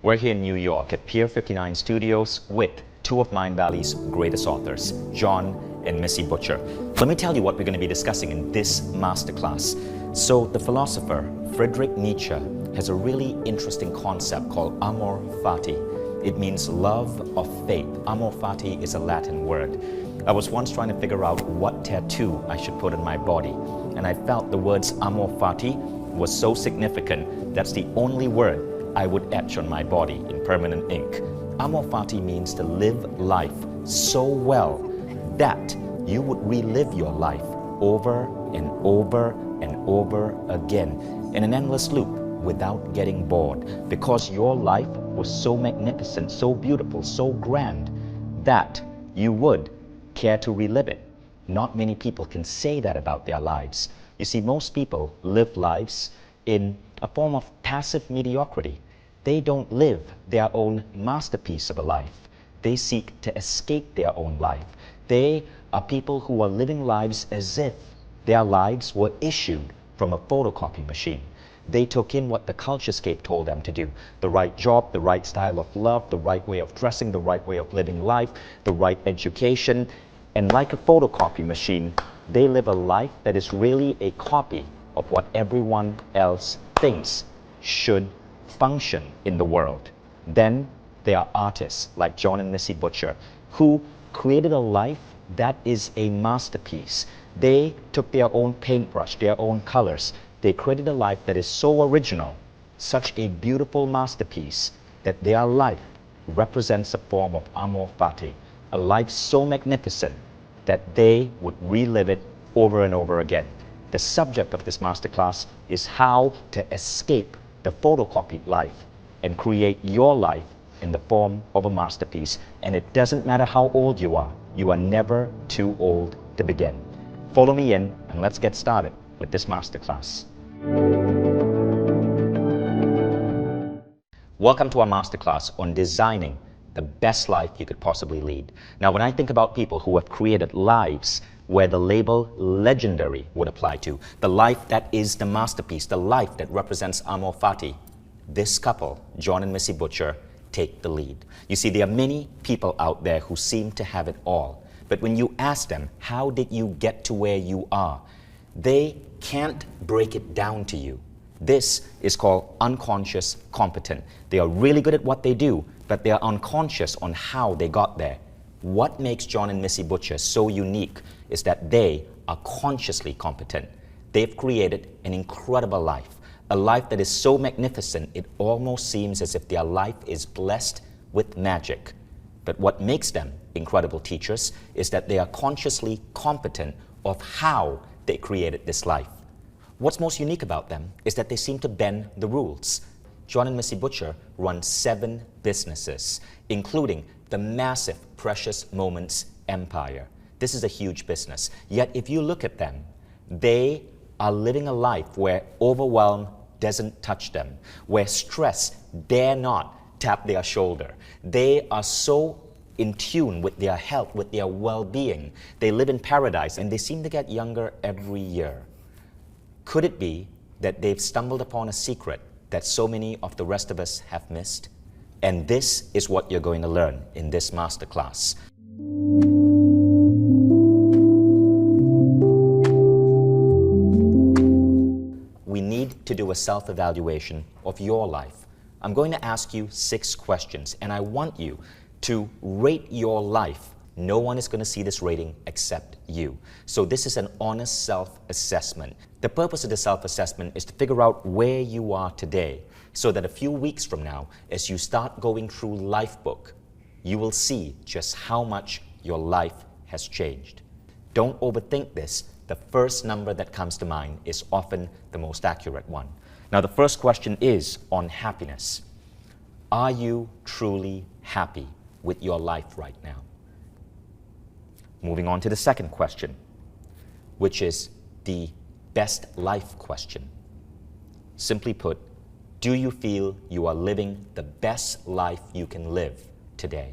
We're here in New York at Pier 59 Studios with two of Mind Valley's greatest authors, Jon and Missy Butcher. Let me tell you what we're going to be discussing in this masterclass. So the philosopher Friedrich Nietzsche has a really interesting concept called amor fati. It means love of faith. Amor fati is a Latin word. I was once trying to figure out what tattoo I should put on my body, and I felt the words amor fati was so significant. That's the only word I would etch on my body in permanent ink. Amor fati means to live life so well that you would relive your life over and over and over again in an endless loop without getting bored, because your life was so magnificent, so beautiful, so grand that you would care to relive it. Not many people can say that about their lives. You see, most people live lives in a form of passive mediocrity. They don't live their own masterpiece of a life. They seek to escape their own life. They are people who are living lives as if their lives were issued from a photocopy machine. They took in what the culturescape told them to do. The right job, the right style of love, the right way of dressing, the right way of living life, the right education. And like a photocopy machine, they live a life that is really a copy of what everyone else thinks should function in the world. Then there are artists like Jon and Missy Butcher who created a life that is a masterpiece. They took their own paintbrush, their own colors. They created a life that is so original, such a beautiful masterpiece, that their life represents a form of amor fati, a life so magnificent that they would relive it over and over again. The subject of this masterclass is how to escape the photocopied life and create your life in the form of a masterpiece. And it doesn't matter how old you are never too old to begin. Follow me in and let's get started with this masterclass. Welcome to our masterclass on designing the best life you could possibly lead. Now, when I think about people who have created lives where the label legendary would apply to, the life that is the masterpiece, the life that represents amor fati, this couple, Jon and Missy Butcher, take the lead. You see, there are many people out there who seem to have it all, but when you ask them, how did you get to where you are? They can't break it down to you. This is called unconscious competent. They are really good at what they do, but they are unconscious on how they got there. What makes Jon and Missy Butcher so unique is that they are consciously competent. They've created an incredible life, a life that is so magnificent it almost seems as if their life is blessed with magic. But what makes them incredible teachers is that they are consciously competent of how they created this life. What's most unique about them is that they seem to bend the rules. Jon and Missy Butcher run 7 businesses, including the massive Precious Moments empire. This is a huge business. Yet if you look at them, they are living a life where overwhelm doesn't touch them, where stress dare not tap their shoulder. They are so in tune with their health, with their well-being. They live in paradise and they seem to get younger every year. Could it be that they've stumbled upon a secret that so many of the rest of us have missed? And this is what you're going to learn in this masterclass. We need to do a self-evaluation of your life. I'm going to ask you 6 questions, and I want you to rate your life. No one is going to see this rating except you. So this is an honest self-assessment. The purpose of the self-assessment is to figure out where you are today, so that a few weeks from now, as you start going through Lifebook, you will see just how much your life has changed. Don't overthink this. The first number that comes to mind is often the most accurate one. Now, the first question is on happiness. Are you truly happy with your life right now? Moving on to the second question, which is the best life question. Simply put, do you feel you are living the best life you can live today?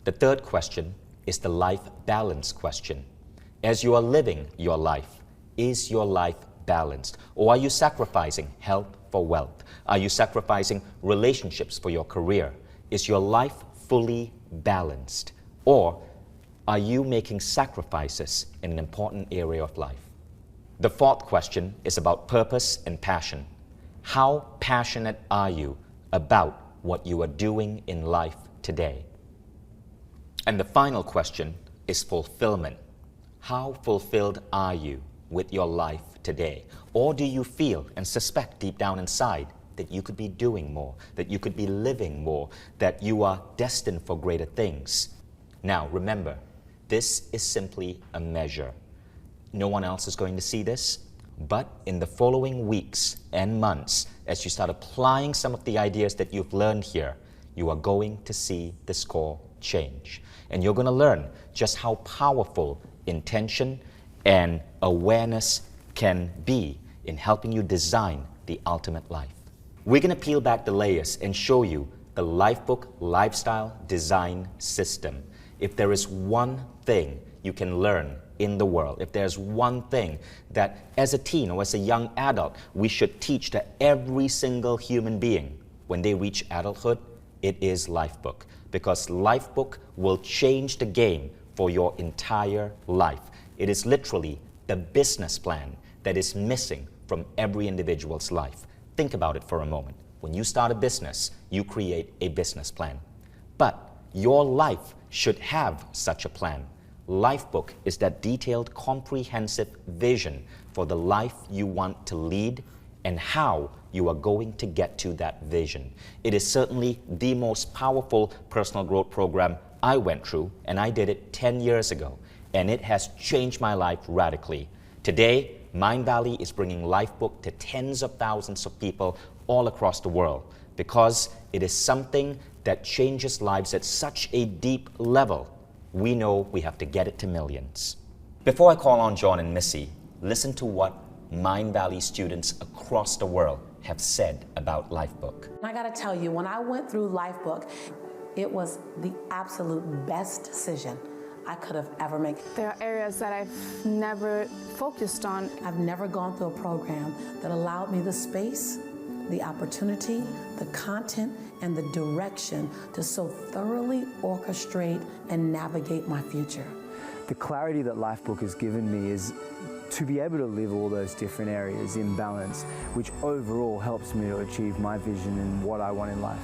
The third question is the life balance question. As you are living your life, is your life balanced? Or are you sacrificing health for wealth? Are you sacrificing relationships for your career? Is your life fully balanced? Or are you making sacrifices in an important area of life? The fourth question is about purpose and passion. How passionate are you about what you are doing in life today? And the final question is fulfillment. How fulfilled are you with your life today? Or do you feel and suspect deep down inside that you could be doing more, that you could be living more, that you are destined for greater things? Now, remember, this is simply a measure. No one else is going to see this, but in the following weeks and months, as you start applying some of the ideas that you've learned here, you are going to see the score change. And you're going to learn just how powerful intention and awareness can be in helping you design the ultimate life. We're going to peel back the layers and show you the Lifebook lifestyle design system. If there is one thing you can learn in the world, if there's one thing that as a teen or as a young adult we should teach to every single human being when they reach adulthood, it is Lifebook. Because Lifebook will change the game for your entire life. It is literally the business plan that is missing from every individual's life. Think about it for a moment. When you start a business, you create a business plan. But your life should have such a plan. Lifebook is that detailed, comprehensive vision for the life you want to lead and how you are going to get to that vision. It is certainly the most powerful personal growth program I went through, and I did it 10 years ago, and it has changed my life radically. Today, Mind Valley is bringing Lifebook to tens of thousands of people all across the world because it is something that changes lives at such a deep level. We know we have to get it to millions. Before I call on Jon and Missy, listen to what Mind Valley students across the world have said about Lifebook. I gotta tell you, when I went through Lifebook, it was the absolute best decision I could have ever made. There are areas that I've never focused on. I've never gone through a program that allowed me the space, the opportunity, the content, and the direction to so thoroughly orchestrate and navigate my future. The clarity that Lifebook has given me is to be able to live all those different areas in balance, which overall helps me to achieve my vision and what I want in life.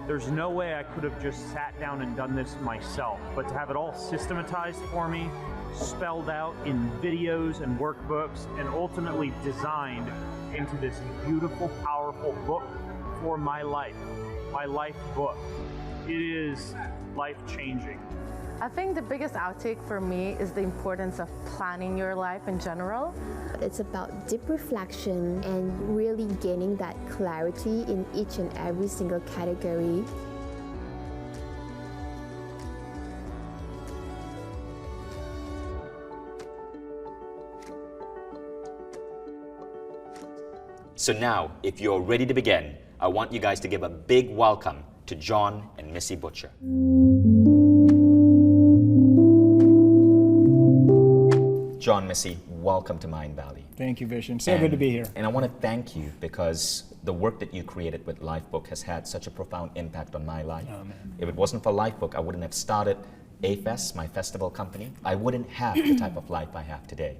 There's no way I could have just sat down and done this myself, but to have it all systematized for me, spelled out in videos and workbooks, and ultimately designed into this beautiful, powerful book for my life book. It is life-changing. I think the biggest outtake for me is the importance of planning your life in general. It's about deep reflection and really gaining that clarity in each and every single category. So now, if you're ready to begin, I want you guys to give a big welcome to Jon and Missy Butcher. Jon, Missy, welcome to Mind Valley. Thank you, Vishen. So good to be here. And I want to thank you because the work that you created with Lifebook has had such a profound impact on my life. Oh, man. If it wasn't for Lifebook, I wouldn't have started A-Fest, my festival company. I wouldn't have the type of life I have today.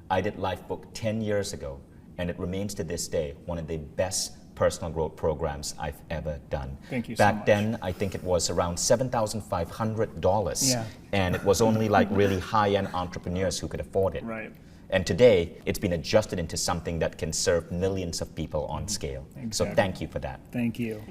I did Lifebook 10 years ago, and it remains to this day one of the best personal growth programs I've ever done. Thank you so Back much. then, I think it was around $7,500. Yeah. And it was only like really high-end entrepreneurs who could afford it. Right. And today, it's been adjusted into something that can serve millions of people on scale. Exactly. So thank you for that. Thank you.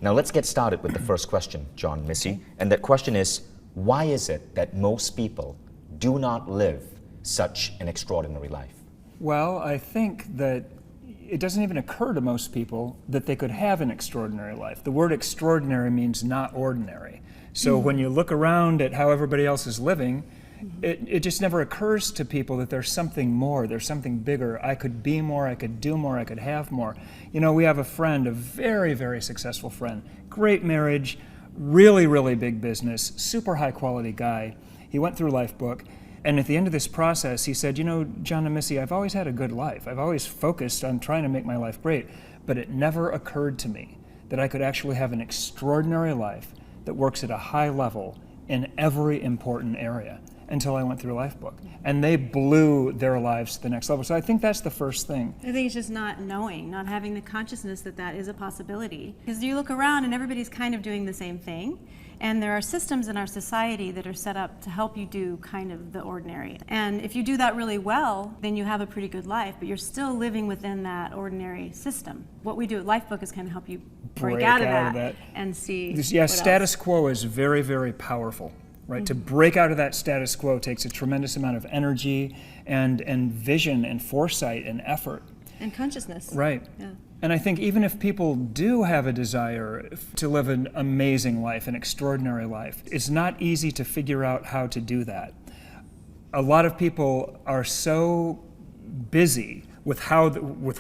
Now let's get started with the first question, Jon, Missy. And that question is, why is it that most people do not live such an extraordinary life? Well, I think that it doesn't even occur to most people that they could have an extraordinary life. The word extraordinary means not ordinary. So when you look around at how everybody else is living, it just never occurs to people that there's something more, there's something bigger. I could be more, I could do more, I could have more. You know, we have a friend, a very, very successful friend, great marriage, really, really big business, super high quality guy. He went through Lifebook, and at the end of this process, he said, you know, Jon and Missy, I've always had a good life. I've always focused on trying to make my life great, but it never occurred to me that I could actually have an extraordinary life that works at a high level in every important area until I went through Lifebook. And they blew their lives to the next level. So I think that's the first thing. I think it's just not knowing, not having the consciousness that that is a possibility. Because you look around and everybody's kind of doing the same thing. And there are systems in our society that are set up to help you do kind of the ordinary. And if you do that really well, then you have a pretty good life, but you're still living within that ordinary system. What we do at Lifebook is kind of help you break out of that and see Yeah, what status else. quo is very, very powerful. Right? To break out of that status quo takes a tremendous amount of energy and vision and foresight and effort. And consciousness. Right. Yeah. And I think even if people do have a desire to live an amazing life, an extraordinary life, it's not easy to figure out how to do that. A lot of people are so busy with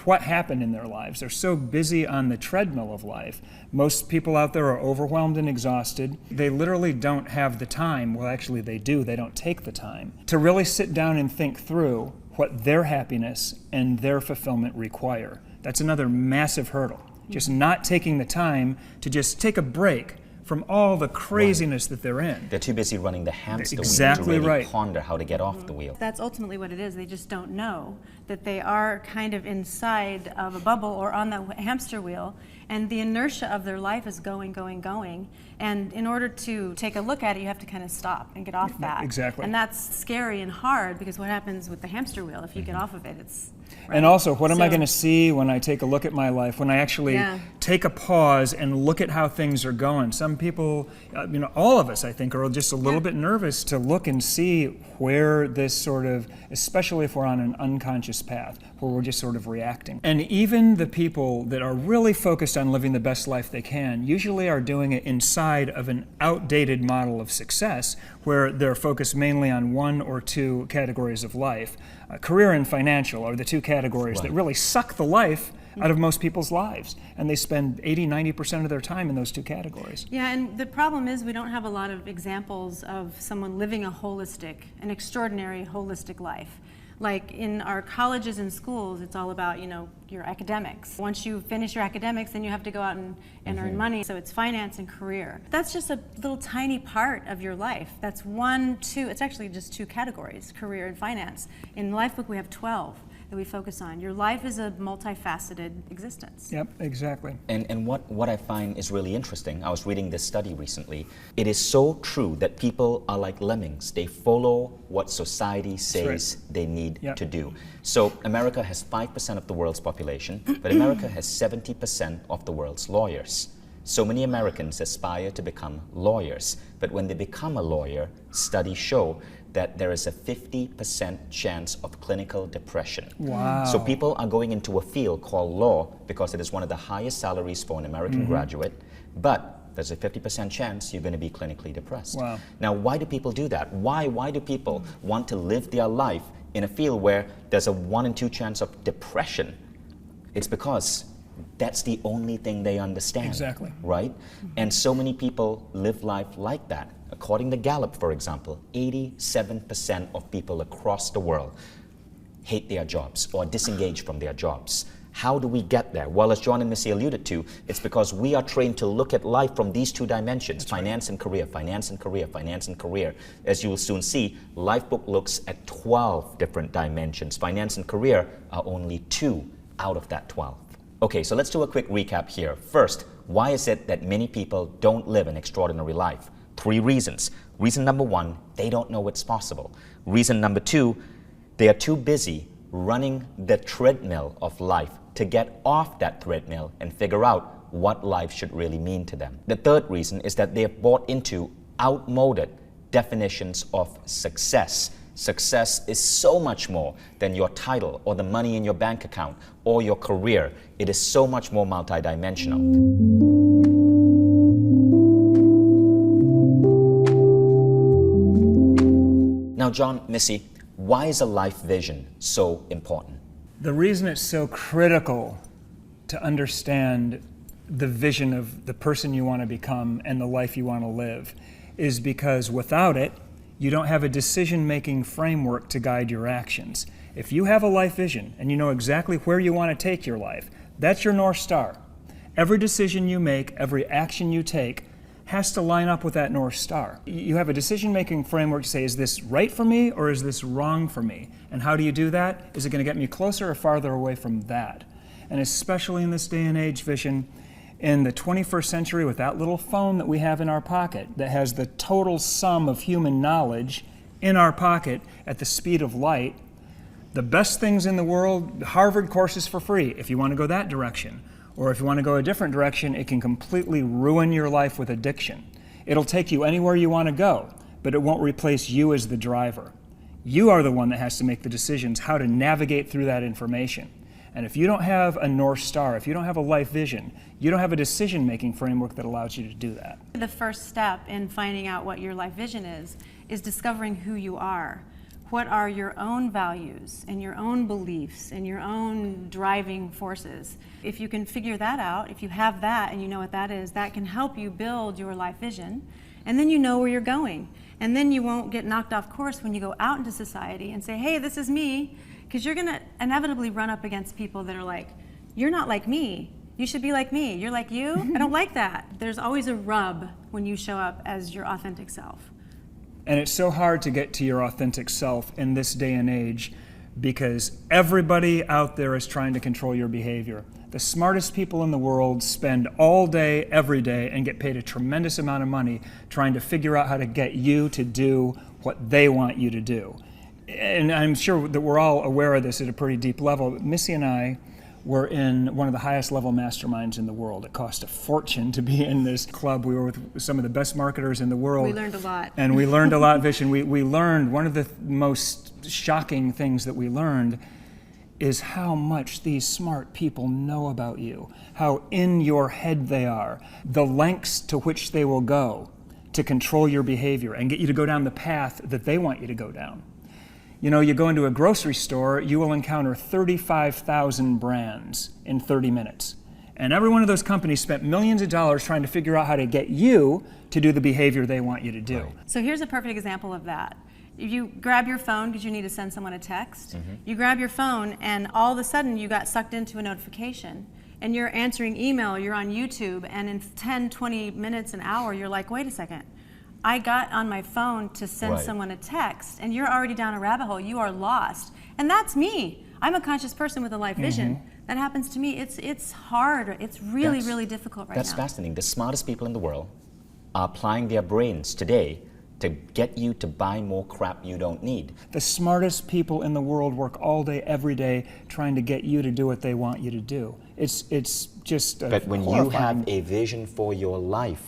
what happened in their lives. They're so busy on the treadmill of life. Most people out there are overwhelmed and exhausted. They literally don't have the time, well actually they do, they don't take the time, to really sit down and think through what their happiness and their fulfillment require. That's another massive hurdle. Just not taking the time to just take a break from all the craziness that they're in. They're too busy running the hamster Exactly wheel to really right. ponder how to get off the wheel. That's ultimately what it is. They just don't know that they are kind of inside of a bubble or on that hamster wheel, and the inertia of their life is going, going, going. And in order to take a look at it, you have to kind of stop and get off that. Exactly. And that's scary and hard, because what happens with the hamster wheel, if you get off of it, it's... Right? And also, what am I So- going to see when I take a look at my life, when I actually take a pause and look at how things are going? Some people, all of us, I think, are just a little bit nervous to look and see where this sort of, especially if we're on an unconscious path, where we're just sort of reacting. And even the people that are really focused on living the best life they can usually are doing it inside of an outdated model of success, where they're focused mainly on one or two categories of life. Career and financial are the two categories that really suck the life out of most people's lives. And they spend 80–90% of their time in those two categories. Yeah, and the problem is we don't have a lot of examples of someone living an extraordinary holistic life. Like in our colleges and schools, it's all about, your academics. Once you finish your academics, then you have to go out and earn money. So it's finance and career. That's just a little tiny part of your life. That's it's actually just two categories, career and finance. In Lifebook, we have 12 that we focus on. Your life is a multifaceted existence. Yep, exactly. And what I find is really interesting, I was reading this study recently, it is so true that people are like lemmings. They follow what society says they need to do. So America has 5% of the world's population, but America has 70% of the world's lawyers. So many Americans aspire to become lawyers, but when they become a lawyer, studies show that there is a 50% chance of clinical depression. Wow. So people are going into a field called law because it is one of the highest salaries for an American graduate, but there's a 50% chance you're going to be clinically depressed. Wow. Now, why do people do that? Why do people want to live their life in a field where there's a 1 in 2 chance of depression? It's because that's the only thing they understand. Exactly. Right? And so many people live life like that. According to Gallup, for example, 87% of people across the world hate their jobs or disengage from their jobs. How do we get there? Well, as Jon and Missy alluded to, it's because we are trained to look at life from these two dimensions, finance and career, finance and career, finance and career. As you will soon see, Lifebook looks at 12 different dimensions. Finance and career are only 2 out of that 12. Okay, so let's do a quick recap here. First, why is it that many people don't live an extraordinary life? 3 reasons. Reason number 1, they don't know it's possible. Reason number 2, they are too busy running the treadmill of life to get off that treadmill and figure out what life should really mean to them. The third reason is that they have bought into outmoded definitions of success. Success is so much more than your title or the money in your bank account or your career. It is so much more multidimensional. Now, Jon, Missy, why is a life vision so important? The reason it's so critical to understand the vision of the person you want to become and the life you want to live is because without it, you don't have a decision-making framework to guide your actions. If you have a life vision and you know exactly where you want to take your life, that's your North Star. Every decision you make, every action you take has to line up with that North Star. You have a decision-making framework to say, is this right for me or is this wrong for me? And how do you do that? Is it going to get me closer or farther away from that? And especially in this day and age, Vision, in the 21st century with that little phone that we have in our pocket that has the total sum of human knowledge in our pocket at the speed of light, the best things in the world, Harvard courses for free if you want to go that direction. Or if you want to go a different direction, it can completely ruin your life with addiction. It'll take you anywhere you want to go, but it won't replace you as the driver. You are the one that has to make the decisions how to navigate through that information. And if you don't have a North Star, if you don't have a life vision, you don't have a decision-making framework that allows you to do that. The first step in finding out what your life vision is discovering who you are. What are your own values and your own beliefs and your own driving forces? If you can figure that out, if you have that and you know what that is, that can help you build your life vision. And then you know where you're going. And then you won't get knocked off course when you go out into society and say, hey, this is me. Because you're going to inevitably run up against people that are like, you're not like me. You should be like me. You're like you? I don't like that. There's always a rub when you show up as your authentic self. And it's so hard to get to your authentic self in this day and age because everybody out there is trying to control your behavior. The smartest people in the world spend all day, every day, and get paid a tremendous amount of money trying to figure out how to get you to do what they want you to do. And I'm sure that we're all aware of this at a pretty deep level. Missy and I were in one of the highest level masterminds in the world. It cost a fortune to be in this club. We were with some of the best marketers in the world. We learned a lot. And we learned a lot, Vision. We learned, one of the most shocking things that we learned is how much these smart people know about you, how in your head they are, the lengths to which they will go to control your behavior and get you to go down the path that they want you to go down. You know, you go into a grocery store, you will encounter 35,000 brands in 30 minutes. And every one of those companies spent millions of dollars trying to figure out how to get you to do the behavior they want you to do. Right. So here's a perfect example of that. You grab your phone because you need to send someone a text. You grab your phone and all of a sudden you got sucked into a notification. And you're answering email, you're on YouTube, and in 10, 20 minutes, an hour, you're like, wait a second. I got on my phone to send someone a text, and you're already down a rabbit hole. You are lost. And that's me. I'm a conscious person with a life vision. That happens to me. It's hard. It's really, really difficult right now. That's fascinating. The smartest people in the world are applying their brains today to get you to buy more crap you don't need. The smartest people in the world work all day, every day, trying to get you to do what they want you to do. It's just But when you have a vision for your life,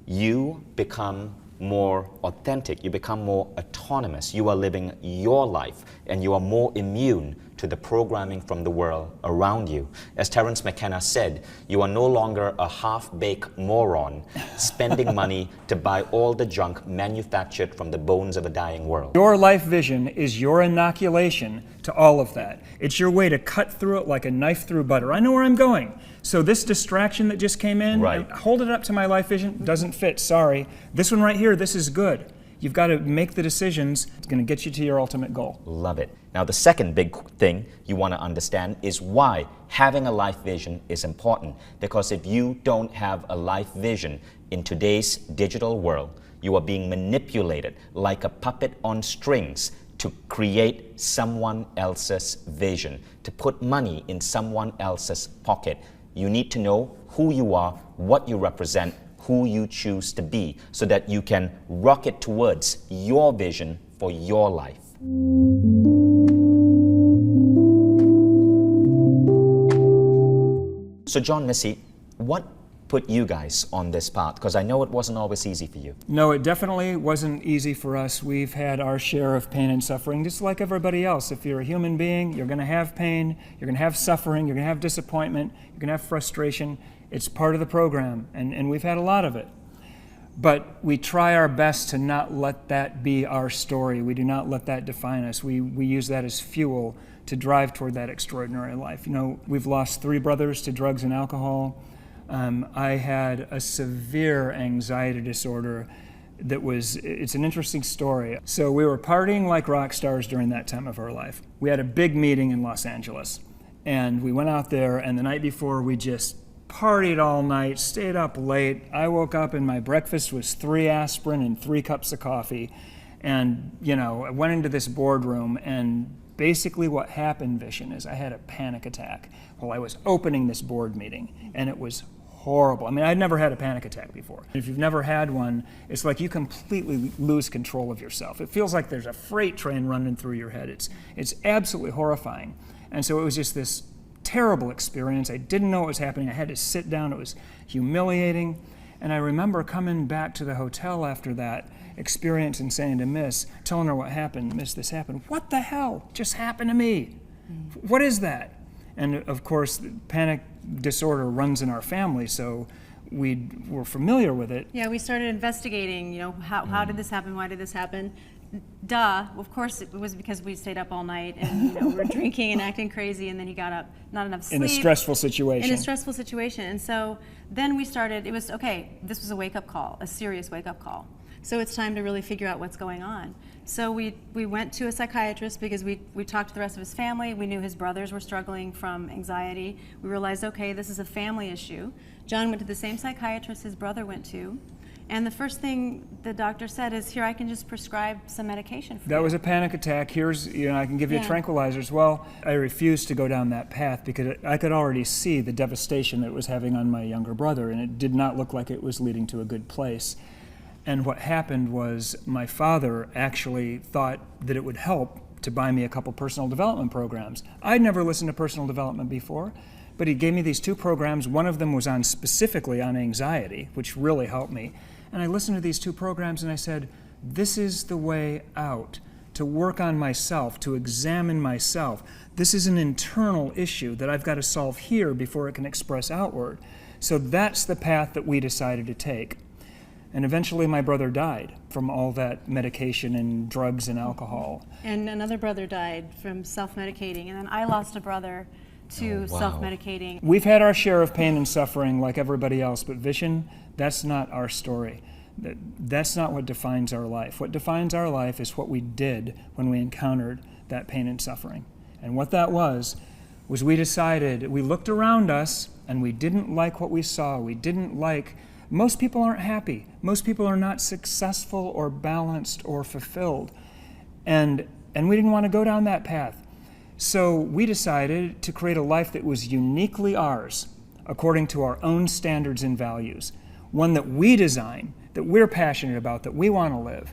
you become more authentic, you become more autonomous, you are living your life, and you are more immune to the programming from the world around you. As Terence McKenna said, you are no longer a half-baked moron spending money to buy all the junk manufactured from the bones of a dying world. Your life vision is your inoculation to all of that. It's your way to cut through it like a knife through butter. I know where I'm going. So this distraction that just came in, hold it up to my life vision, doesn't fit, sorry. This one right here, this is good. You've got to make the decisions. It's going to get you to your ultimate goal. Love it. Now, the second big thing you want to understand is why having a life vision is important. Because if you don't have a life vision in today's digital world, you are being manipulated like a puppet on strings to create someone else's vision, to put money in someone else's pocket. You need to know who you are, what you represent, who you choose to be, so that you can rocket towards your vision for your life. So Jon, Missy, what put you guys on this path? Because I know it wasn't always easy for you. No, it definitely wasn't easy for us. We've had our share of pain and suffering, just like everybody else. If you're a human being, you're going to have pain, you're going to have suffering, you're going to have disappointment, you're going to have frustration. It's part of the program, and we've had a lot of it. But we try our best to not let that be our story. We do not let that define us. We use that as fuel to drive toward that extraordinary life. You know, we've lost 3 brothers to drugs and alcohol. I had a severe anxiety disorder it's an interesting story. So we were partying like rock stars during that time of our life. We had a big meeting in Los Angeles, and we went out there, and the night before we just partied all night, stayed up late. I woke up and my breakfast was 3 aspirin and 3 cups of coffee. And, I went into this boardroom, and basically what happened, Vishen, is I had a panic attack while I was opening this board meeting, and it was horrible. I mean, I'd never had a panic attack before. If you've never had one, it's like you completely lose control of yourself. It feels like there's a freight train running through your head. It's absolutely horrifying. And so it was just this terrible experience. I didn't know what was happening. I had to sit down. It was humiliating. And I remember coming back to the hotel after that experience and saying to Miss, telling her what happened, Miss, this happened. What the hell just happened to me? What is that? And of course, panic disorder runs in our family, so we were familiar with it. Yeah, we started investigating, how did this happen? Why did this happen? Duh, of course it was because we stayed up all night and we were drinking and acting crazy, and then he got up, not enough sleep. In a stressful situation. In a stressful situation. And so then we started, this was a wake-up call, a serious wake-up call. So it's time to really figure out what's going on. So we went to a psychiatrist because we talked to the rest of his family. We knew his brothers were struggling from anxiety. We realized, okay, this is a family issue. Jon went to the same psychiatrist his brother went to. And the first thing the doctor said is, here, I can just prescribe some medication for you. That was a panic attack. Here's, I can give you tranquilizers. Well, I refused to go down that path because I could already see the devastation that it was having on my younger brother, and it did not look like it was leading to a good place. And what happened was my father actually thought that it would help to buy me a couple personal development programs. I'd never listened to personal development before, but he gave me these 2 programs. One of them was specifically on anxiety, which really helped me. And I listened to these 2 programs and I said, this is the way out, to work on myself, to examine myself. This is an internal issue that I've got to solve here before it can express outward. So that's the path that we decided to take. And eventually my brother died from all that medication and drugs and alcohol. And another brother died from self-medicating. And then I lost a brother to self-medicating. We've had our share of pain and suffering like everybody else, but Vishen, that's not our story. That's not what defines our life. What defines our life is what we did when we encountered that pain and suffering. And what that was we decided, we looked around us and we didn't like what we saw. Most people aren't happy. Most people are not successful or balanced or fulfilled. And we didn't want to go down that path. So we decided to create a life that was uniquely ours, according to our own standards and values. One that we design, that we're passionate about, that we want to live.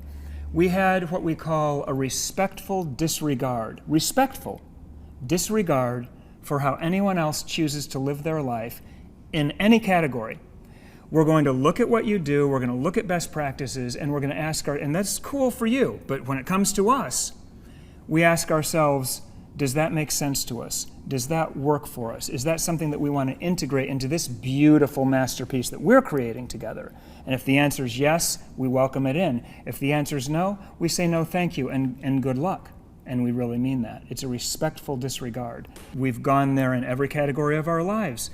We had what we call a respectful disregard for how anyone else chooses to live their life in any category. We're going to look at what you do, we're going to look at best practices, and we're going to ask and that's cool for you, but when it comes to us, we ask ourselves, does that make sense to us? Does that work for us? Is that something that we want to integrate into this beautiful masterpiece that we're creating together? And if the answer is yes, we welcome it in. If the answer is no, we say no thank you and good luck. And we really mean that. It's a respectful disregard. We've gone there in every category of our lives.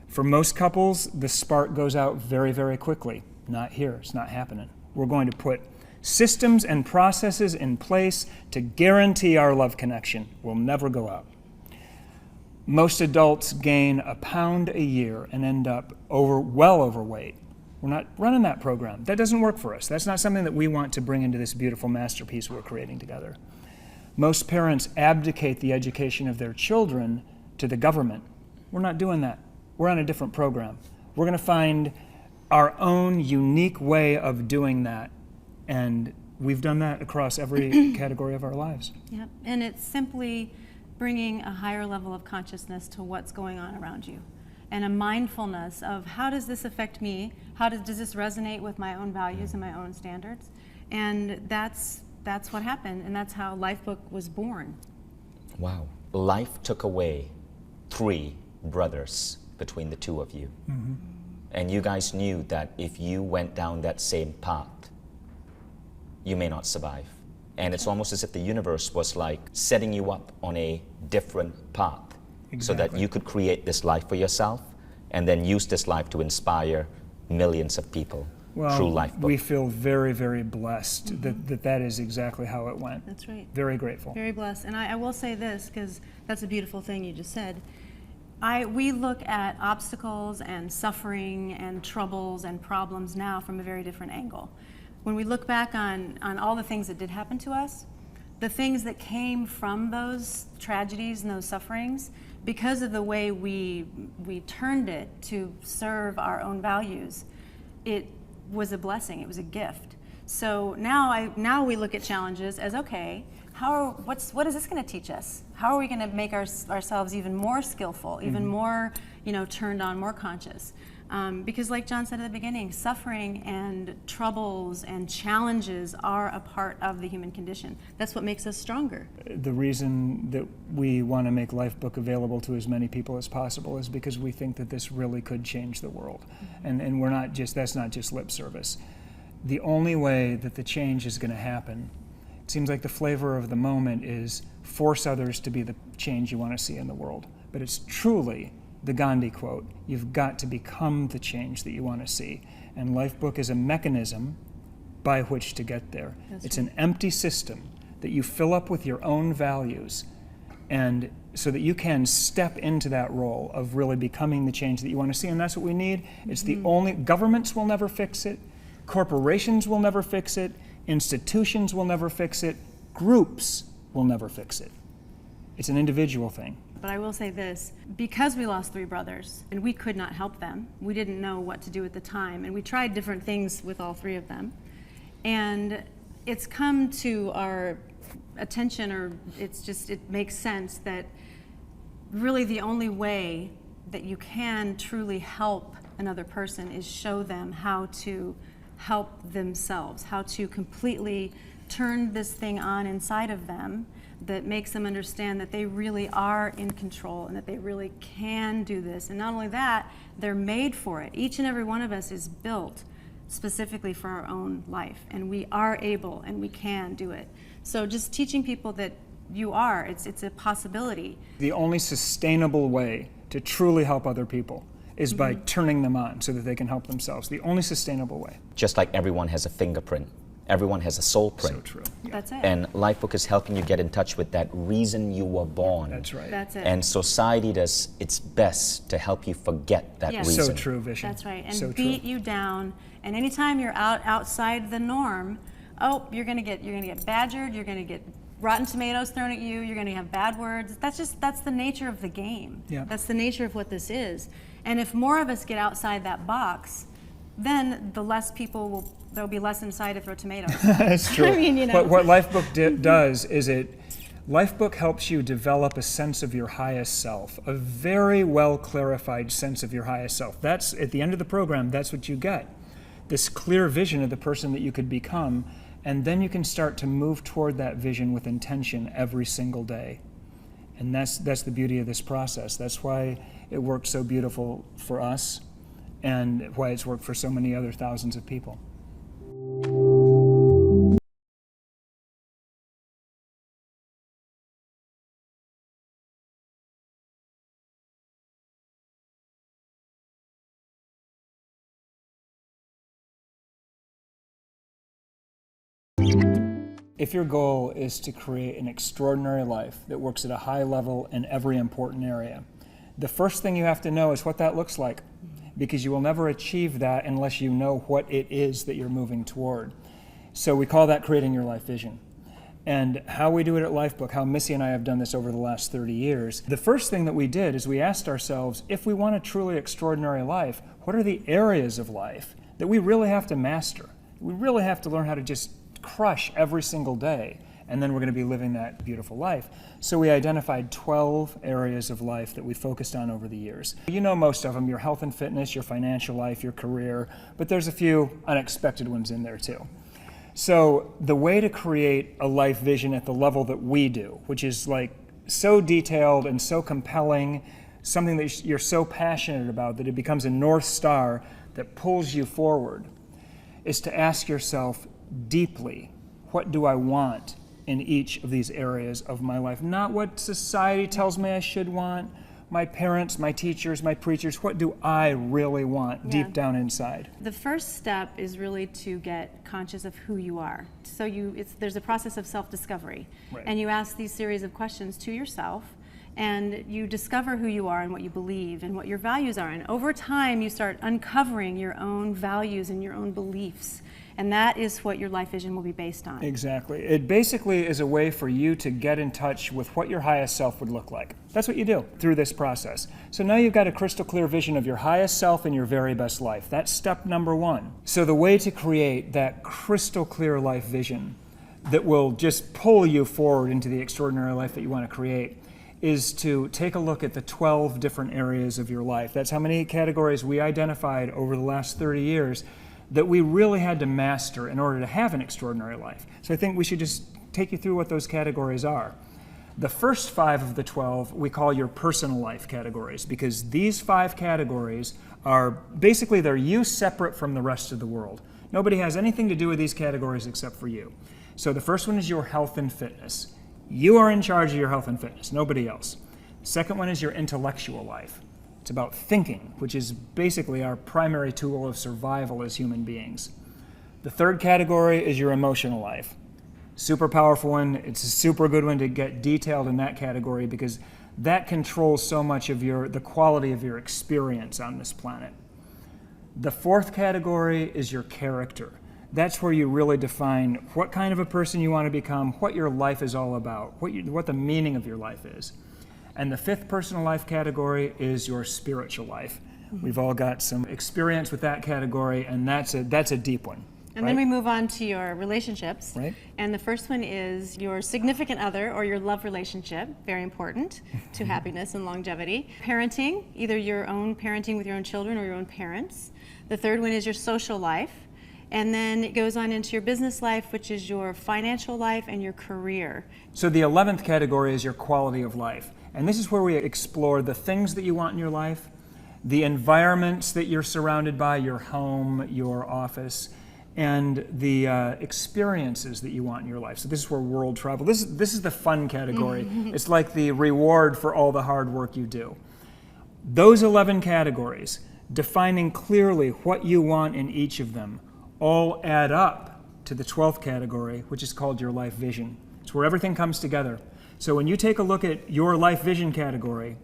For most couples, the spark goes out very, very quickly. Not here, it's not happening. We're going to put systems and processes in place to guarantee our love connection will never go out. Most adults gain a pound a year and end up well overweight. We're not running that program. That doesn't work for us. That's not something that we want to bring into this beautiful masterpiece we're creating together. Most parents abdicate the education of their children to the government. We're not doing that. We're on a different program. We're going to find our own unique way of doing that. And we've done that across every category of our lives. Yep. And it's simply bringing a higher level of consciousness to what's going on around you, and a mindfulness of how does this affect me? Does this resonate with my own values and my own standards? And that's what happened, and that's how Lifebook was born. Wow. Life took away 3 brothers between the 2 of you. Mm-hmm. And you guys knew that if you went down that same path, you may not survive. And it's almost as if the universe was like setting you up on a different path. Exactly. So that you could create this life for yourself and then use this life to inspire millions of people through Lifebook. We feel very, very blessed that is exactly how it went. That's right. Very grateful. Very blessed. And I will say this, because that's a beautiful thing you just said. We look at obstacles and suffering and troubles and problems now from a very different angle. When we look back on all the things that did happen to us, the things that came from those tragedies and those sufferings, because of the way we turned it to serve our own values, it was a blessing, it was a gift. So now we look at challenges as, okay, what is this going to teach us? How are we going to make ourselves even more skillful, even more, turned on, more conscious? Because like Jon said at the beginning, suffering and troubles and challenges are a part of the human condition. That's what makes us stronger. The reason that we want to make Lifebook available to as many people as possible is because we think that this really could change the world. And that's not just lip service. The only way that the change is going to happen, it seems like the flavor of the moment is force others to be the change you want to see in the world. But it's truly the Gandhi quote, you've got to become the change that you want to see. And Lifebook is a mechanism by which to get there. It's an empty system that you fill up with your own values, and so that you can step into that role of really becoming the change that you want to see. And that's what we need. It's the only, governments will never fix it, corporations will never fix it, institutions will never fix it, groups will never fix it. It's an individual thing. But I will say this, because we lost 3 brothers and we could not help them, we didn't know what to do at the time, and we tried different things with all 3 of them, and it's come to our attention, or it makes sense that really the only way that you can truly help another person is show them how to help themselves, how to completely turn this thing on inside of them that makes them understand that they really are in control and that they really can do this. And not only that, they're made for it. Each and every one of us is built specifically for our own life, and we are able and we can do it. So just teaching people that it's a possibility. The only sustainable way to truly help other people is by turning them on so that they can help themselves. The only sustainable way. Just like everyone has a fingerprint, everyone has a soul print. So true. Yeah. That's it. And Lifebook is helping you get in touch with that reason you were born. That's right. That's it. And society does its best to help you forget that reason. So true, Vishen. That's right. And so beat true. you down. And anytime you're outside the norm, you're gonna get badgered, you're gonna get rotten tomatoes thrown at you, you're gonna have bad words. That's the nature of the game. Yeah. That's the nature of what this is. And if more of us get outside that box, then there'll be less inside to throw tomatoes. That's true. I mean, But what Lifebook does is Lifebook helps you develop a sense of your highest self, a very well clarified sense of your highest self. That's at the end of the program, that's what you get. This clear vision of the person that you could become, and then you can start to move toward that vision with intention every single day. And that's the beauty of this process. That's why it worked so beautiful for us, and why it's worked for so many other thousands of people. If your goal is to create an extraordinary life that works at a high level in every important area, the first thing you have to know is what that looks like, because you will never achieve that unless you know what it is that you're moving toward. So we call that creating your life vision. And how we do it at Lifebook, how Missy and I have done this over the last 30 years, the first thing that we did is we asked ourselves, if we want a truly extraordinary life, what are the areas of life that we really have to master? We really have to learn how to just crush every single day, and then we're going to be living that beautiful life. So we identified 12 areas of life that we focused on over the years. You know most of them, your health and fitness, your financial life, your career, but there's a few unexpected ones in there too. So the way to create a life vision at the level that we do, which is like so detailed and so compelling, something that you're so passionate about that it becomes a North Star that pulls you forward, is to ask yourself deeply, what do I want in each of these areas of my life? Not what society tells me I should want, my parents, my teachers, my preachers, what do I really want deep down inside? The first step is really to get conscious of who you are. So there's a process of self-discovery. Right. And you ask these series of questions to yourself, and you discover who you are and what you believe and what your values are. And over time, you start uncovering your own values and your own beliefs. And that is what your life vision will be based on. Exactly. It basically is a way for you to get in touch with what your highest self would look like. That's what you do through this process. So now you've got a crystal clear vision of your highest self and your very best life. That's step number one. So the way to create that crystal clear life vision that will just pull you forward into the extraordinary life that you want to create is to take a look at the 12 different areas of your life. That's how many categories we identified over the last 30 years that we really had to master in order to have an extraordinary life. So I think we should just take you through what those categories are. The first 5 of the 12 we call your personal life categories, because these 5 categories are basically, they're you separate from the rest of the world. Nobody has anything to do with these categories except for you. So the first one is your health and fitness. You are in charge of your health and fitness, nobody else. The second one is your intellectual life. It's about thinking, which is basically our primary tool of survival as human beings. The third category is your emotional life. Super powerful one. It's a super good one to get detailed in that category because that controls so much of the quality of your experience on this planet. The fourth category is your character. That's where you really define what kind of a person you want to become, what your life is all about, what the meaning of your life is. And the fifth personal life category is your spiritual life. We've all got some experience with that category, and that's a deep one. And then we move on to your relationships. Right. And the first one is your significant other or your love relationship, very important to happiness and longevity. Parenting, either your own parenting with your own children or your own parents. The third one is your social life. And then it goes on into your business life, which is your financial life and your career. So the 11th category is your quality of life. And this is where we explore the things that you want in your life, the environments that you're surrounded by, your home, your office, and the experiences that you want in your life. So this is where world travel, this is the fun category. It's like the reward for all the hard work you do. Those 11 categories, defining clearly what you want in each of them, all add up to the 12th category, which is called your life vision. It's where everything comes together. So when you take a look at your life vision category,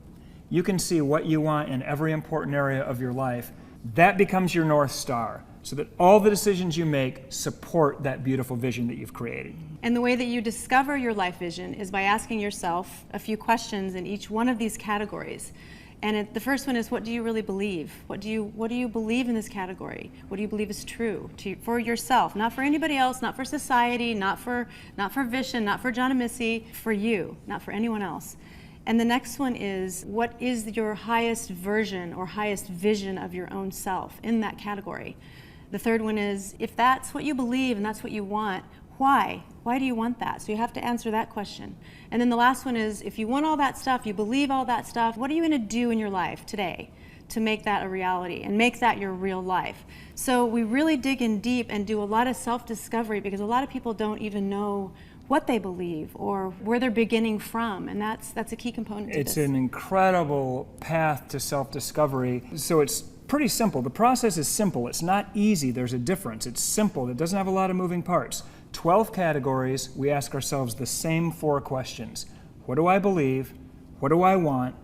you can see what you want in every important area of your life. That becomes your North Star, so that all the decisions you make support that beautiful vision that you've created. And the way that you discover your life vision is by asking yourself a few questions in each one of these categories. And the first one is, what do you really believe? What do you believe in this category? What do you believe is true for yourself? Not for anybody else, not for society, not for Vision, not for Jon and Missy, for you, not for anyone else. And the next one is, what is your highest version or highest vision of your own self in that category? The third one is, if that's what you believe and that's what you want, why? Why do you want that? So you have to answer that question. And then the last one is, if you want all that stuff, you believe all that stuff, what are you going to do in your life today to make that a reality and make that your real life? So we really dig in deep and do a lot of self-discovery, because a lot of people don't even know what they believe or where they're beginning from, and that's a key component to this. It's an incredible path to self-discovery. So it's pretty simple. The process is simple. It's not easy. There's a difference. It's simple. It doesn't have a lot of moving parts. 12 categories, we ask ourselves the same 4 questions. What do I believe? What do I want?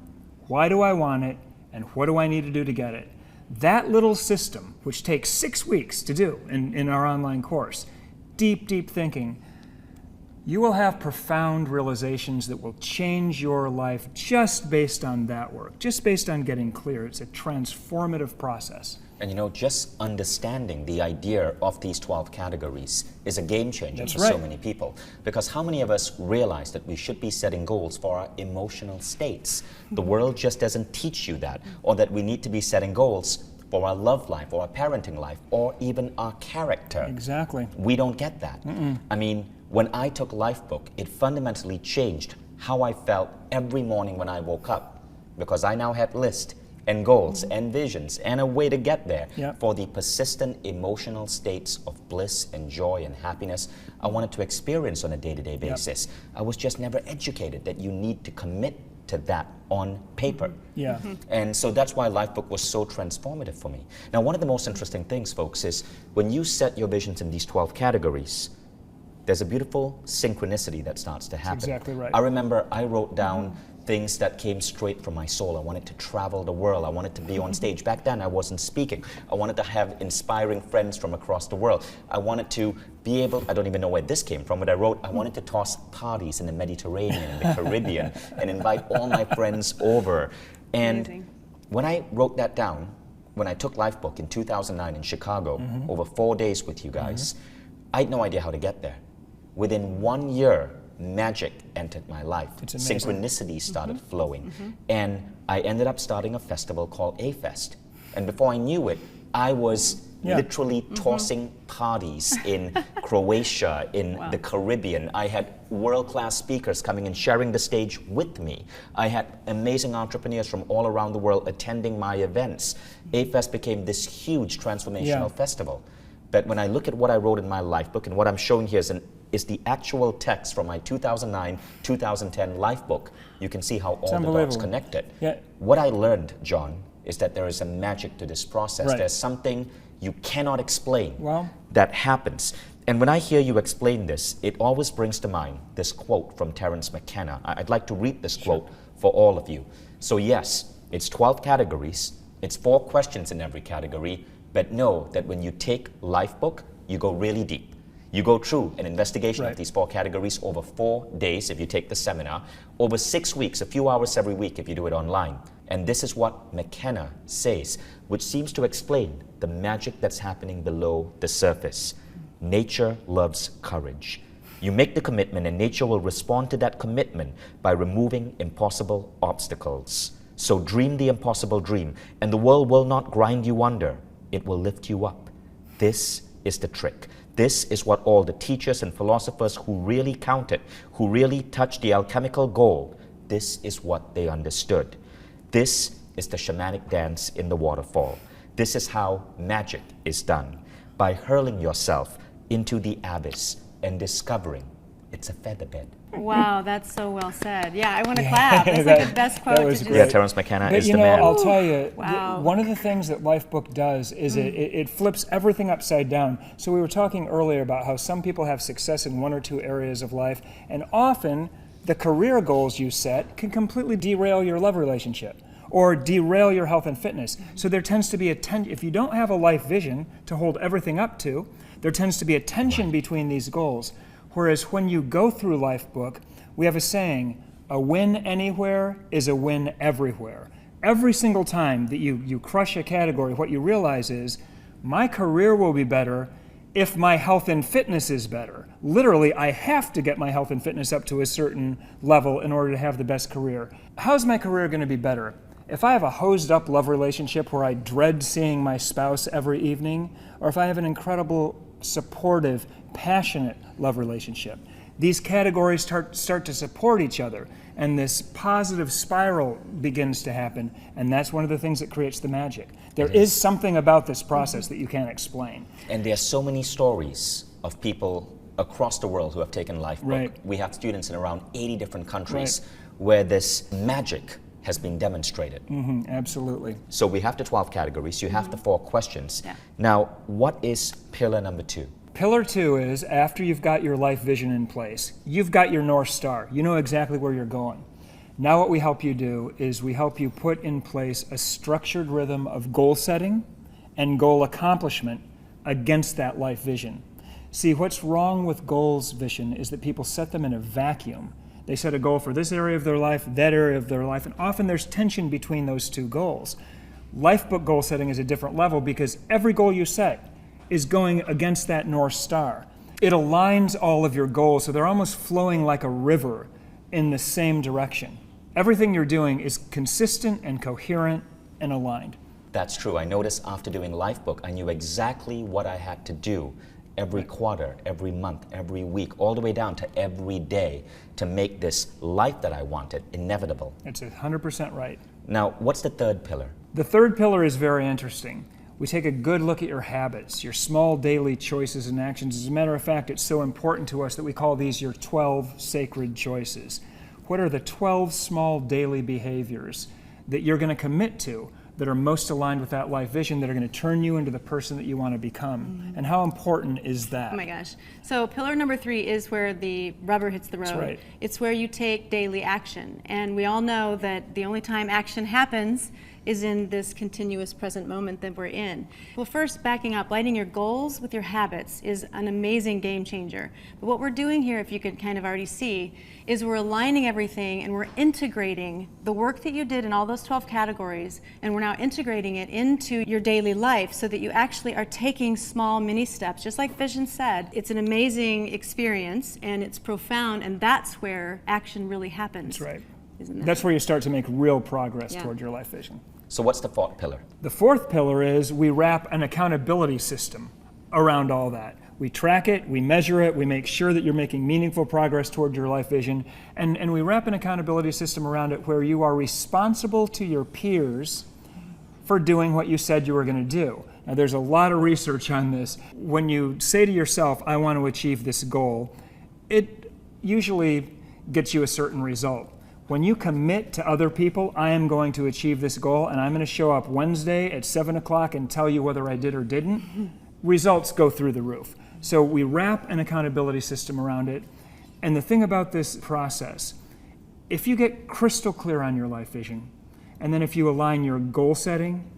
Why do I want it? And what do I need to do to get it? That little system, which takes 6 weeks to do in our online course, deep thinking, you will have profound realizations that will change your life just based on that work, just based on getting clear. It's a transformative process. And you know, just understanding the idea of these 12 categories is a game changer for so many people. Because how many of us realize that we should be setting goals for our emotional states? The world just doesn't teach you that, or that we need to be setting goals for our love life, or our parenting life, or even our character. Exactly. We don't get that. I mean, when I took Lifebook, it fundamentally changed how I felt every morning when I woke up, because I now had lists and goals and visions and a way to get there Yep. for the persistent emotional states of bliss and joy and happiness I wanted to experience on a day-to-day basis. I was just never educated that you need to commit to that on paper. Yeah. And so that's why Lifebook was so transformative for me. Now, one of the most interesting things, folks, is when you set your visions in these 12 categories, there's a beautiful synchronicity that starts to happen. exactly right. I remember I wrote down things that came straight from my soul. I wanted to travel the world. I wanted to be on stage. Back then, I wasn't speaking. I wanted to have inspiring friends from across the world. I wanted to be able, I don't even know where this came from, but I wrote, I wanted to toss parties in the Mediterranean and the Caribbean and invite all my friends over. And Amazing. when I wrote that down, when I took Lifebook in 2009 in Chicago, over 4 days with you guys, I had no idea how to get there. Within 1 year, magic entered my life. It's amazing. Synchronicity started flowing. And I ended up starting a festival called A-Fest. And before I knew it, I was literally tossing parties in Croatia, in the Caribbean. I had world-class speakers coming and sharing the stage with me. I had amazing entrepreneurs from all around the world attending my events. A-Fest became this huge transformational festival. But when I look at what I wrote in my Lifebook, and what I'm showing here is the actual text from my 2009-2010 Lifebook, you can see how all the dots connected. Yeah. What I learned, John, is that there is a magic to this process. Right. There's something you cannot explain Well. that happens. And when I hear you explain this, it always brings to mind this quote from Terence McKenna. I'd like to read this quote for all of you. So yes, it's 12 categories, it's 4 questions in every category, but know that when you take Lifebook, you go really deep. You go through an investigation of these 4 categories over 4 days if you take the seminar, over 6 weeks, a few hours every week if you do it online. And this is what McKenna says, which seems to explain the magic that's happening below the surface. Nature loves courage. You make the commitment and nature will respond to that commitment by removing impossible obstacles. So dream the impossible dream, and the world will not grind you under. It will lift you up. This is the trick. This is what all the teachers and philosophers who really counted, who really touched the alchemical gold, this is what they understood. This is the shamanic dance in the waterfall. This is how magic is done, by hurling yourself into the abyss and discovering it's a featherbed. Wow, that's so well said. Yeah, I want to clap. That's like the best quote. that was to great. Yeah, Terence McKenna But is you the know, man. I'll tell you, Wow. one of the things that Lifebook does is it flips everything upside down. So we were talking earlier about how some people have success in 1 or 2 areas of life, and often the career goals you set can completely derail your love relationship or derail your health and fitness. So there tends to be a tension. If you don't have a life vision to hold everything up to, there tends to be a tension between these goals. Whereas when you go through Lifebook, we have a saying, a win anywhere is a win everywhere. Every single time that you crush a category, what you realize is, my career will be better if my health and fitness is better. Literally, I have to get my health and fitness up to a certain level in order to have the best career. How's my career going to be better? If I have a hosed up love relationship where I dread seeing my spouse every evening, or if I have an incredible, supportive, passionate love relationship, these categories start to support each other, and this positive spiral begins to happen, and that's one of the things that creates the magic. There is something about this process that you can't explain. And there are so many stories of people across the world who have taken Lifebook. Right. We have students in around 80 different countries where this magic has been demonstrated. Absolutely. So we have the 12 categories, you have the 4 questions. Yeah. Now, what is pillar number 2? Pillar 2 is, after you've got your life vision in place, you've got your North Star. You know exactly where you're going. Now what we help you do is we help you put in place a structured rhythm of goal setting and goal accomplishment against that life vision. See, what's wrong with goals vision is that people set them in a vacuum. They set a goal for this area of their life, that area of their life, and often there's tension between those 2 goals. Lifebook goal setting is a different level because every goal you set is going against that North Star. It aligns all of your goals so they're almost flowing like a river in the same direction. Everything you're doing is consistent and coherent and aligned. That's true. I noticed after doing Lifebook, I knew exactly what I had to do every quarter, every month, every week, all the way down to every day to make this life that I wanted inevitable. It's 100% right. Now, what's the third pillar? The third pillar is very interesting. We take a good look at your habits, your small daily choices and actions. As a matter of fact, it's so important to us that we call these your 12 sacred choices. What are the 12 small daily behaviors that you're going to commit to that are most aligned with that life vision, that are going to turn you into the person that you want to become? And how important is that? Oh my gosh. So pillar number 3 is where the rubber hits the road. That's right. It's where you take daily action. And we all know that the only time action happens is in this continuous present moment that we're in. Well, first, backing up, lighting your goals with your habits is an amazing game changer. But what we're doing here, if you could kind of already see, is we're aligning everything and we're integrating the work that you did in all those 12 categories, and we're now integrating it into your daily life so that you actually are taking small mini steps. Just like Vision said, it's an amazing experience and it's profound, and that's where action really happens. That's right. Isn't that? That's where you start to make real progress toward your life vision. So what's the fourth pillar? The fourth pillar is we wrap an accountability system around all that. We track it, we measure it, we make sure that you're making meaningful progress toward your life vision, and we wrap an accountability system around it where you are responsible to your peers for doing what you said you were going to do. Now, there's a lot of research on this. When you say to yourself, I want to achieve this goal, it usually gets you a certain result. When you commit to other people, I am going to achieve this goal, and I'm going to show up Wednesday at 7 o'clock and tell you whether I did or didn't, results go through the roof. So we wrap an accountability system around it. And the thing about this process, if you get crystal clear on your life vision, and then if you align your goal setting,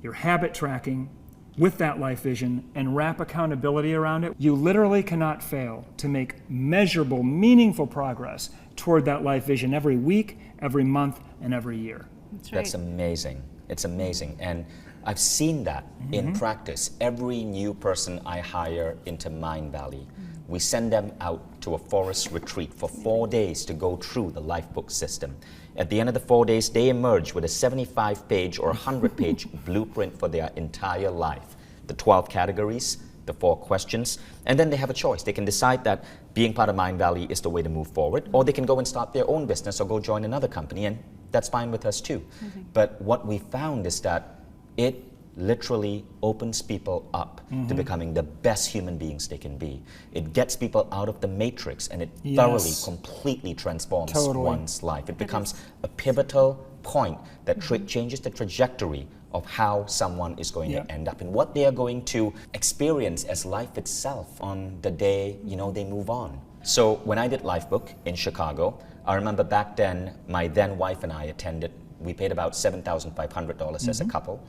your habit tracking with that life vision and wrap accountability around it, you literally cannot fail to make measurable, meaningful progress toward that life vision every week, every month, and every year. That's right. That's amazing. It's amazing. And I've seen that in practice. Every new person I hire into Mind Valley, we send them out to a forest retreat for 4 days to go through the Lifebook system. At the end of the 4 days, they emerge with a 75-page or 100-page blueprint for their entire life. The 12 categories, the 4 questions, and then they have a choice. They can decide that being part of Mind Valley is the way to move forward, or they can go and start their own business or go join another company, and that's fine with us too. But what we found is that it literally opens people up to becoming the best human beings they can be. It gets people out of the matrix, and it thoroughly, completely transforms one's life. It becomes a pivotal point that changes the trajectory of how someone is going to end up and what they are going to experience as life itself on the day, they move on. So when I did Lifebook in Chicago, I remember back then my then wife and I attended. We paid about $7,500 as a couple,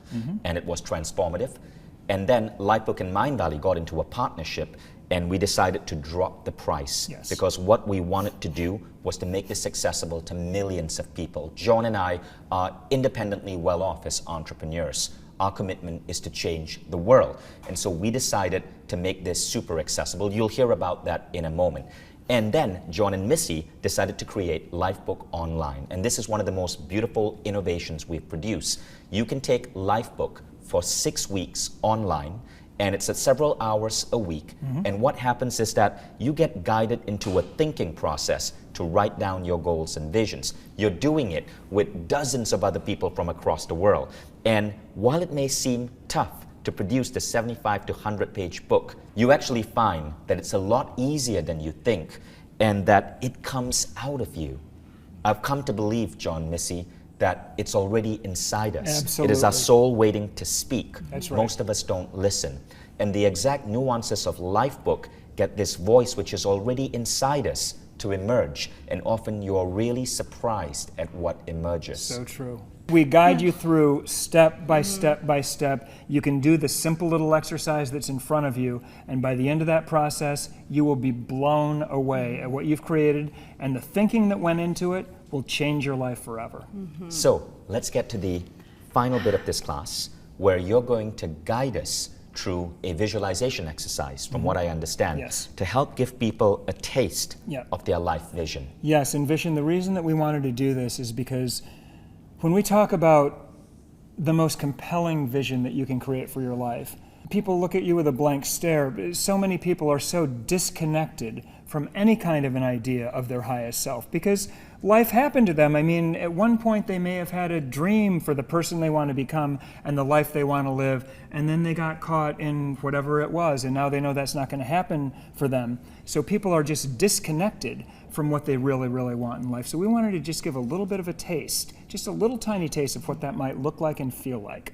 and it was transformative. And then Lifebook and Mind Valley got into a partnership, and we decided to drop the price because what we wanted to do was to make this accessible to millions of people. Jon and I are independently well off as entrepreneurs. Our commitment is to change the world. And so we decided to make this super accessible. You'll hear about that in a moment. And then Jon and Missy decided to create Lifebook Online. And this is one of the most beautiful innovations we've produced. You can take Lifebook for 6 weeks online, and it's at several hours a week. And what happens is that you get guided into a thinking process to write down your goals and visions. You're doing it with dozens of other people from across the world. And while it may seem tough to produce the 75 to 100-page book, you actually find that it's a lot easier than you think, and that it comes out of you. I've come to believe, Jon, Missy, that it's already inside us. Absolutely. It is our soul waiting to speak. That's right. Most of us don't listen. And the exact nuances of Lifebook get this voice which is already inside us to emerge, and often you're really surprised at what emerges. So true. We guide you through step by step by step. You can do the simple little exercise that's in front of you, and by the end of that process, you will be blown away at what you've created, and the thinking that went into it will change your life forever. So let's get to the final bit of this class, where you're going to guide us through a visualization exercise, from what I understand, to help give people a taste of their life vision. Yes, and Vision, the reason that we wanted to do this is because when we talk about the most compelling vision that you can create for your life, people look at you with a blank stare. So many people are so disconnected from any kind of an idea of their highest self because life happened to them. I mean, at one point they may have had a dream for the person they want to become and the life they want to live, and then they got caught in whatever it was, and now they know that's not going to happen for them. So people are just disconnected from what they really, really want in life. So we wanted to just give a little bit of a taste, just a little tiny taste of what that might look like and feel like.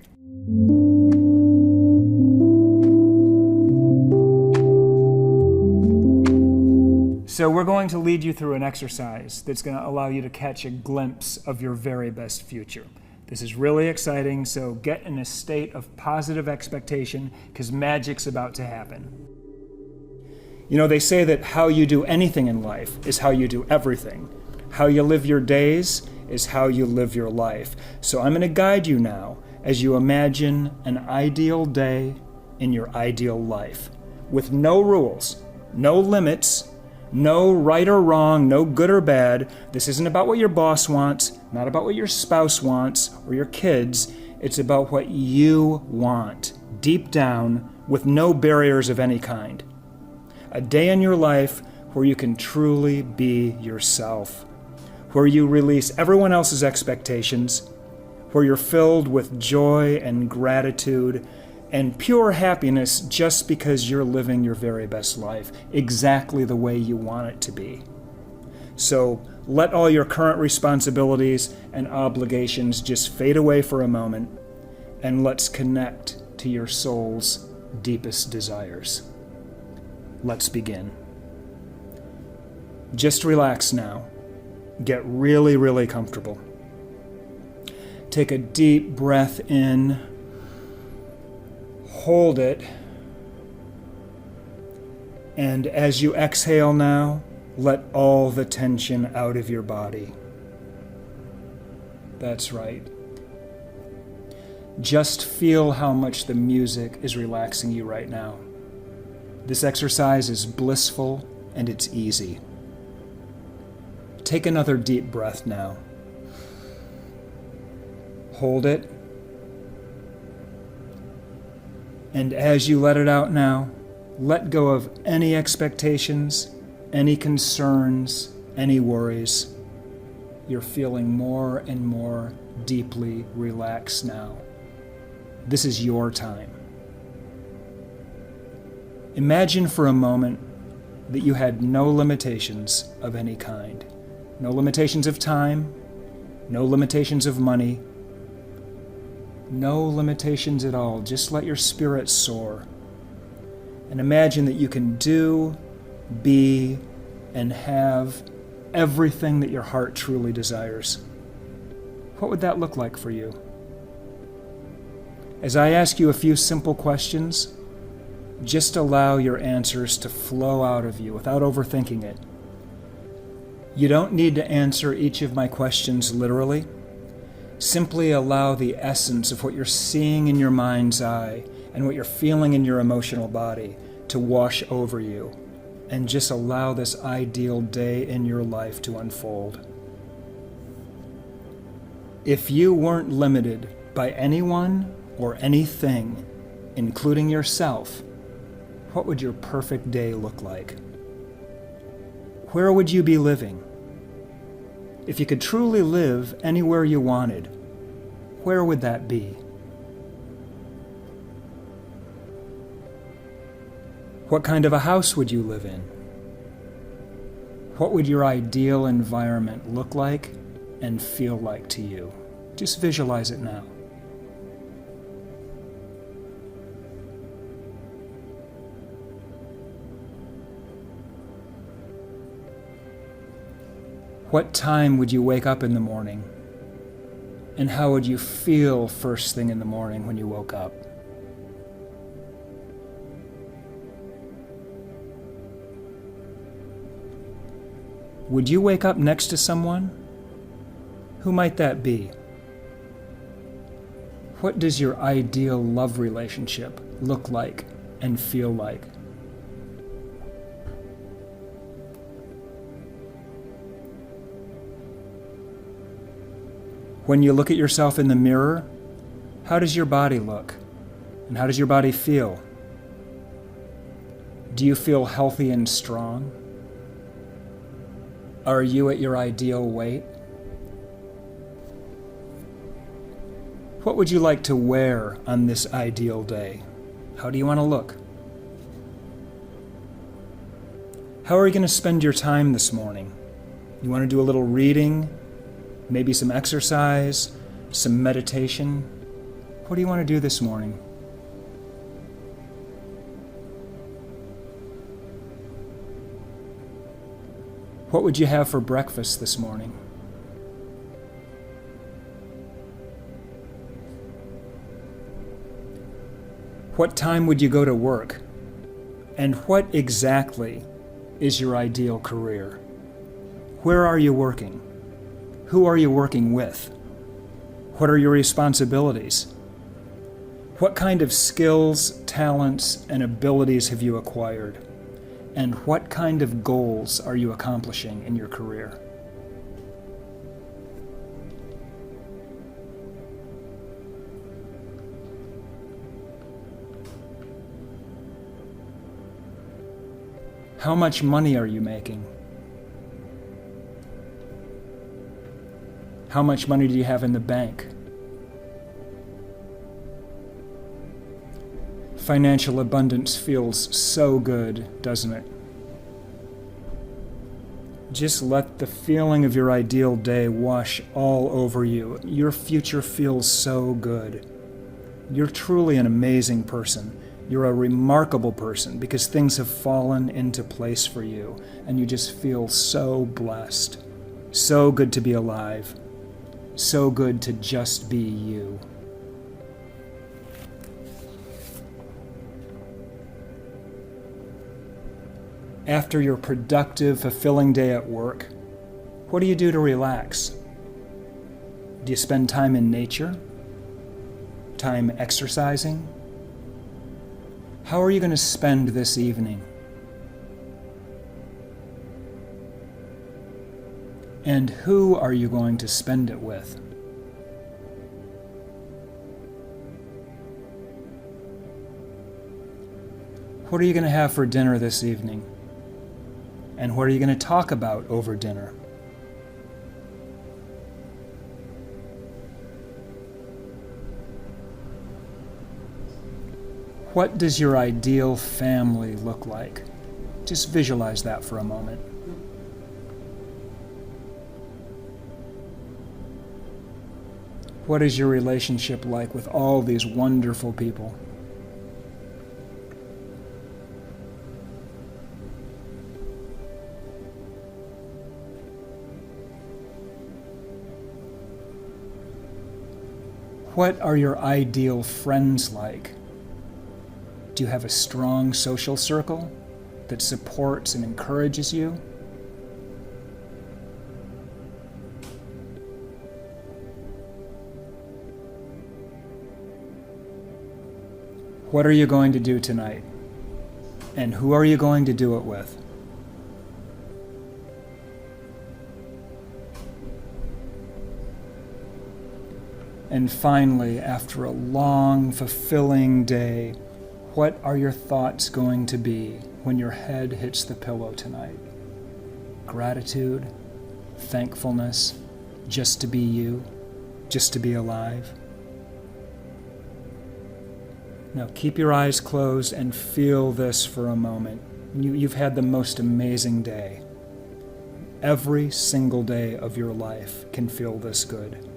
So we're going to lead you through an exercise that's going to allow you to catch a glimpse of your very best future. This is really exciting, so get in a state of positive expectation because magic's about to happen. You know, they say that how you do anything in life is how you do everything. How you live your days is how you live your life. So I'm going to guide you now as you imagine an ideal day in your ideal life with no rules, no limits, no right or wrong, no good or bad. This isn't about what your boss wants, not about what your spouse wants or your kids. It's about what you want, deep down, with no barriers of any kind. A day in your life where you can truly be yourself, where you release everyone else's expectations, where you're filled with joy and gratitude and pure happiness just because you're living your very best life, exactly the way you want it to be. So let all your current responsibilities and obligations just fade away for a moment, and let's connect to your soul's deepest desires. Let's begin. Just relax now. Get really, really comfortable. Take a deep breath in. Hold it, and as you exhale now, let all the tension out of your body. That's right. Just feel how much the music is relaxing you right now. This exercise is blissful and it's easy. Take another deep breath now. Hold it. And as you let it out now, let go of any expectations, any concerns, any worries. You're feeling more and more deeply relaxed now. This is your time. Imagine for a moment that you had no limitations of any kind. No limitations of time, no limitations of money, no limitations at all. Just let your spirit soar. And imagine that you can do, be, and have everything that your heart truly desires. What would that look like for you? As I ask you a few simple questions, just allow your answers to flow out of you without overthinking it. You don't need to answer each of my questions literally. Simply allow the essence of what you're seeing in your mind's eye and what you're feeling in your emotional body to wash over you, and just allow this ideal day in your life to unfold. If you weren't limited by anyone or anything, including yourself, what would your perfect day look like? Where would you be living? If you could truly live anywhere you wanted, where would that be? What kind of a house would you live in? What would your ideal environment look like and feel like to you? Just visualize it now. What time would you wake up in the morning? And how would you feel first thing in the morning when you woke up? Would you wake up next to someone? Who might that be? What does your ideal love relationship look like and feel like? When you look at yourself in the mirror, how does your body look? And how does your body feel? Do you feel healthy and strong? Are you at your ideal weight? What would you like to wear on this ideal day? How do you want to look? How are you going to spend your time this morning? You want to do a little reading, maybe some exercise, some meditation? What do you want to do this morning? What would you have for breakfast this morning? What time would you go to work? And what exactly is your ideal career? Where are you working? Who are you working with? What are your responsibilities? What kind of skills, talents, and abilities have you acquired? And what kind of goals are you accomplishing in your career? How much money are you making? How much money do you have in the bank? Financial abundance feels so good, doesn't it? Just let the feeling of your ideal day wash all over you. Your future feels so good. You're truly an amazing person. You're a remarkable person because things have fallen into place for you, and you just feel so blessed. So good to be alive. So good to just be you. After your productive, fulfilling day at work, what do you do to relax? Do you spend time in nature? Time exercising? How are you going to spend this evening? And who are you going to spend it with? What are you going to have for dinner this evening? And what are you going to talk about over dinner? What does your ideal family look like? Just visualize that for a moment. What is your relationship like with all these wonderful people? What are your ideal friends like? Do you have a strong social circle that supports and encourages you? What are you going to do tonight? And who are you going to do it with? And finally, after a long, fulfilling day, what are your thoughts going to be when your head hits the pillow tonight? Gratitude, thankfulness, just to be you, just to be alive. Now keep your eyes closed and feel this for a moment. You've had the most amazing day. Every single day of your life can feel this good.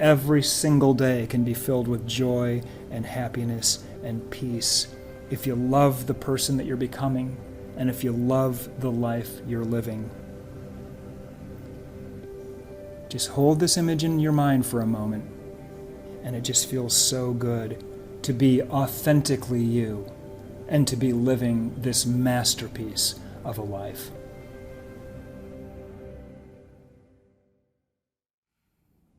Every single day can be filled with joy and happiness and peace if you love the person that you're becoming and if you love the life you're living. Just hold this image in your mind for a moment, and it just feels so good to be authentically you and to be living this masterpiece of a life.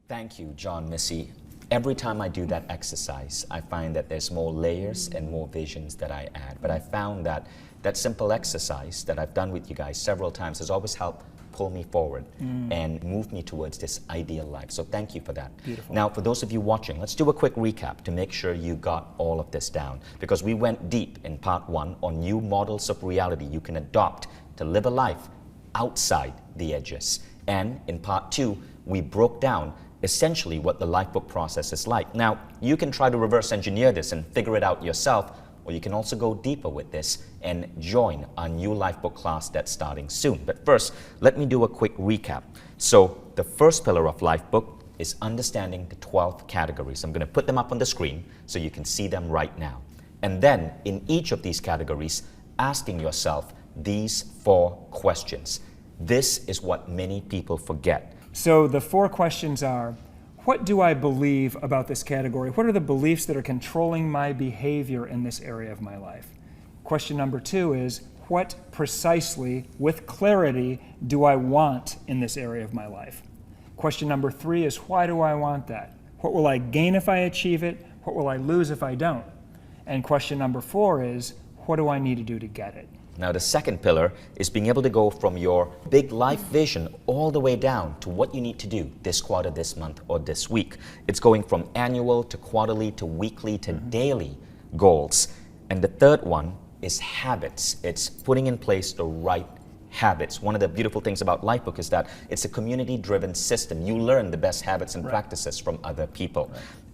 Thank you, Jon, Missy. Every time I do that exercise, I find that there's more layers and more visions that I add. But I found that that simple exercise that I've done with you guys several times has always helped pull me forward and move me towards this ideal life. So thank you for that. Beautiful. Now, for those of you watching, let's do a quick recap to make sure you got all of this down, because we went deep in part 1 on new models of reality you can adopt to live a life outside the edges. And in part 2, we broke down essentially what the Lifebook process is like. Now, you can try to reverse engineer this and figure it out yourself, or you can also go deeper with this and join our new Lifebook class that's starting soon. But first, let me do a quick recap. So the first pillar of Lifebook is understanding the 12 categories. I'm going to put them up on the screen so you can see them right now. And then in each of these categories, asking yourself these 4 questions. This is what many people forget. So the 4 questions are, what do I believe about this category? What are the beliefs that are controlling my behavior in this area of my life? Question number 2 is, what precisely, with clarity, do I want in this area of my life? Question number 3 is, why do I want that? What will I gain if I achieve it? What will I lose if I don't? And question number 4 is, what do I need to do to get it? Now, the second pillar is being able to go from your big life vision all the way down to what you need to do this quarter, this month, or this week. It's going from annual to quarterly to weekly to daily goals. And the third one is habits. It's putting in place the right habits. One of the beautiful things about Lifebook is that it's a community-driven system. You learn the best habits and practices from other people.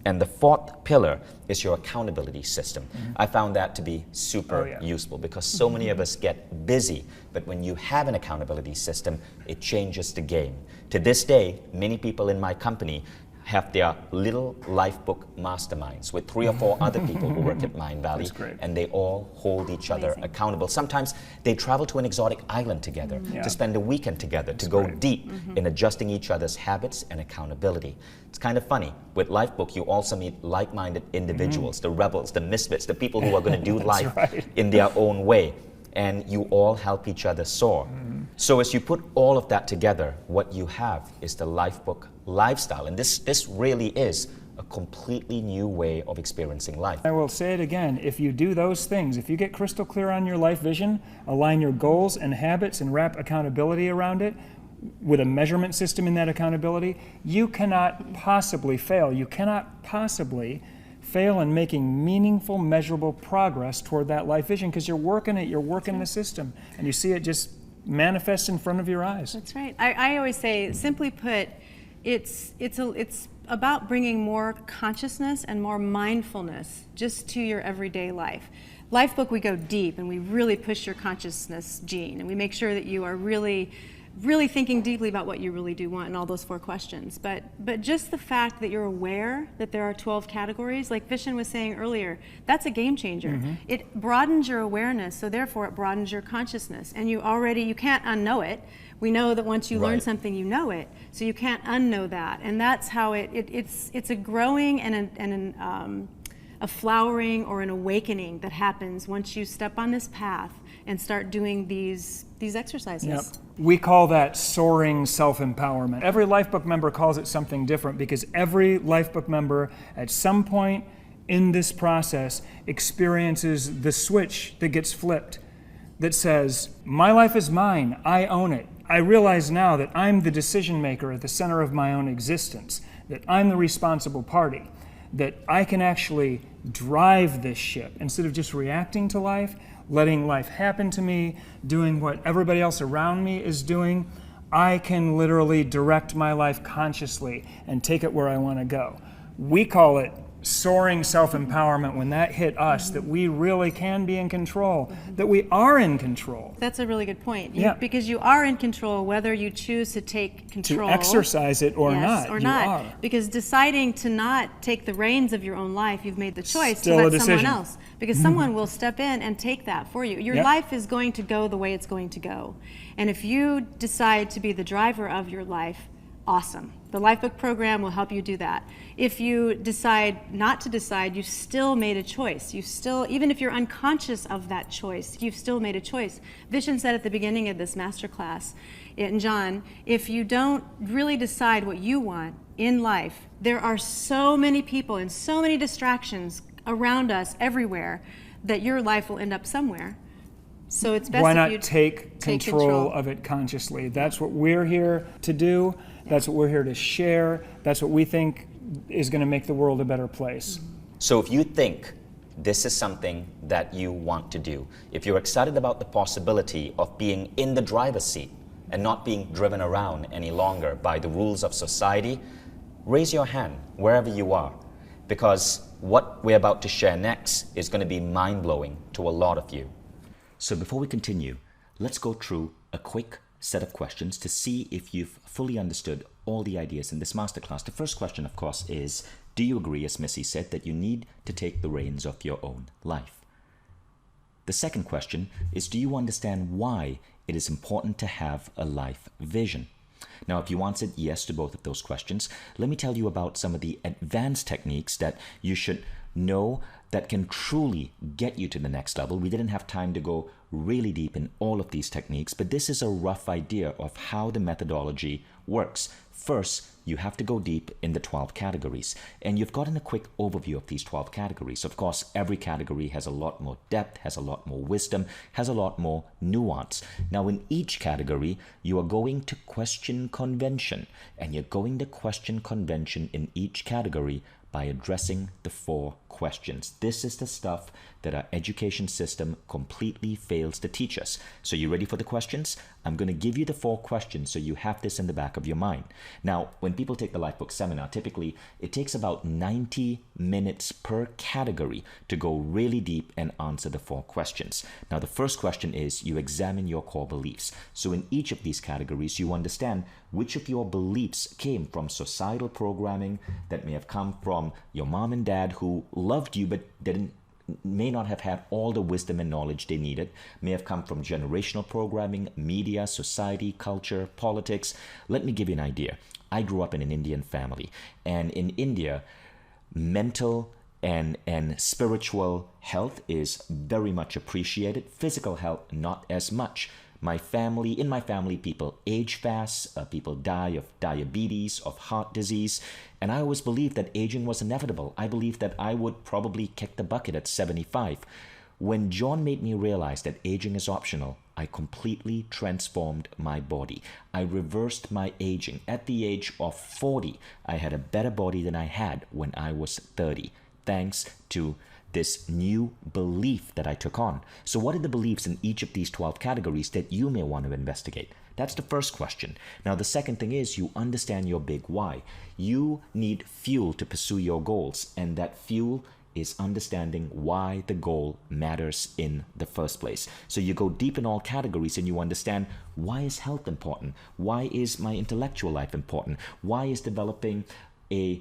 And the 4th pillar is your accountability system. I found that to be super useful, because so many of us get busy, but when you have an accountability system, it changes the game. To this day, many people in my company have their little Lifebook masterminds with 3 or 4 other people who work at Mind Valley, and they all hold each other accountable. Sometimes they travel to an exotic island together to spend a weekend together, to go deep in adjusting each other's habits and accountability. It's kind of funny. With Lifebook, you also meet like-minded individuals, the rebels, the misfits, the people who are going to do life in their own way, and you all help each other soar. So as you put all of that together, what you have is the Lifebook lifestyle. And this really is a completely new way of experiencing life. I will say it again, if you do those things, if you get crystal clear on your life vision, align your goals and habits and wrap accountability around it with a measurement system in that accountability, you cannot possibly fail. You cannot possibly fail in making meaningful, measurable progress toward that life vision, because you're working it, you're working the system, and you see it just manifest in front of your eyes. That's right. I always say, simply put, it's about bringing more consciousness and more mindfulness just to your everyday life. Lifebook, we go deep and we really push your consciousness gene, and we make sure that you are really thinking deeply about what you really do want in all those 4 questions. But just the fact that you're aware that there are 12 categories, like Vishen was saying earlier, that's a game changer. It broadens your awareness, so therefore it broadens your consciousness. And you can't unknow it. We know that once you learn something, you know it, so you can't unknow that. And that's how it's a growing and a flowering or an awakening that happens once you step on this path and start doing these exercises. We call that soaring self-empowerment. Every Lifebook member calls it something different, because every Lifebook member at some point in this process experiences the switch that gets flipped that says, my life is mine, I own it. I realize now that I'm the decision maker at the center of my own existence, that I'm the responsible party, that I can actually drive this ship instead of just reacting to life, letting life happen to me, doing what everybody else around me is doing. I can literally direct my life consciously and take it where I want to go. We call it soaring self-empowerment when that hit us, that we really can be in control, that we are in control. That's a really good point. Because you are in control whether you choose to take control. To exercise it or not. Or you not. Are. Because deciding to not take the reins of your own life, you've made the choice Still to a let decision. someone else. Because someone will step in and take that for you. Your life is going to go the way it's going to go. And if you decide to be the driver of your life, awesome. The Lifebook program will help you do that. If you decide not to decide, you've still made a choice. Even if you're unconscious of that choice, you've still made a choice. Vishen said at the beginning of this masterclass, and Jon, if you don't really decide what you want in life, there are so many people and so many distractions around us everywhere that your life will end up somewhere. So it's best why if not you take control of it consciously? That's what we're here to do. That's what we're here to share. That's what we think is going to make the world a better place. So if you think this is something that you want to do, if you're excited about the possibility of being in the driver's seat and not being driven around any longer by the rules of society, raise your hand wherever you are, because what we're about to share next is going to be mind-blowing to a lot of you. So before we continue, let's go through a quick set of questions to see if you've fully understood all the ideas in this masterclass. The first question, of course, is, do you agree, as Missy said, that you need to take the reins of your own life? The second question is, do you understand why it is important to have a life vision? Now, if you answered yes to both of those questions, let me tell you about some of the advanced techniques that you should know that can truly get you to the next level. We didn't have time to go really deep in all of these techniques, but this is a rough idea of how the methodology works. First, you have to go deep in the 12 categories, and you've gotten a quick overview of these 12 categories. Of course, every category has a lot more depth, has a lot more wisdom, has a lot more nuance. Now, in each category, you are going to question convention, and you're going to question convention in each category by addressing the 4 questions. This is the stuff that our education system completely fails to teach us. So you ready for the questions? I'm going to give you the 4 questions so you have this in the back of your mind. Now, when people take the Lifebook seminar, typically it takes about 90 minutes per category to go really deep and answer the 4 questions. Now, the first question is you examine your core beliefs. So in each of these categories, you understand which of your beliefs came from societal programming, that may have come from your mom and dad who loved you but may not have had all the wisdom and knowledge they needed, may have come from generational programming, media, society, culture, politics. Let me give you an idea. I grew up in an Indian family, and in India, mental and spiritual health is very much appreciated. Physical health, not as much. In my family, people age fast, people die of diabetes, of heart disease, and I always believed that aging was inevitable. I believed that I would probably kick the bucket at 75. When Jon made me realize that aging is optional, I completely transformed my body. I reversed my aging. At the age of 40, I had a better body than I had when I was 30, thanks to this new belief that I took on. So what are the beliefs in each of these 12 categories that you may want to investigate? That's the first question. Now, the second thing is you understand your big why. You need fuel to pursue your goals, and that fuel is understanding why the goal matters in the first place. So you go deep in all categories and you understand, why is health important? Why is my intellectual life important? Why is developing a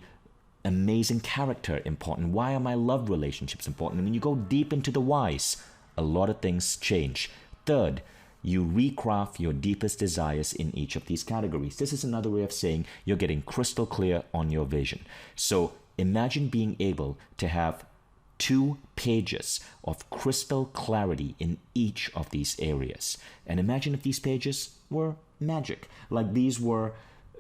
amazing character important? Why are my love relationships important? And when you go deep into the whys, a lot of things change. Third, you recraft your deepest desires in each of these categories. This is another way of saying you're getting crystal clear on your vision. So imagine being able to have 2 pages of crystal clarity in each of these areas. And imagine if these pages were magic, like these were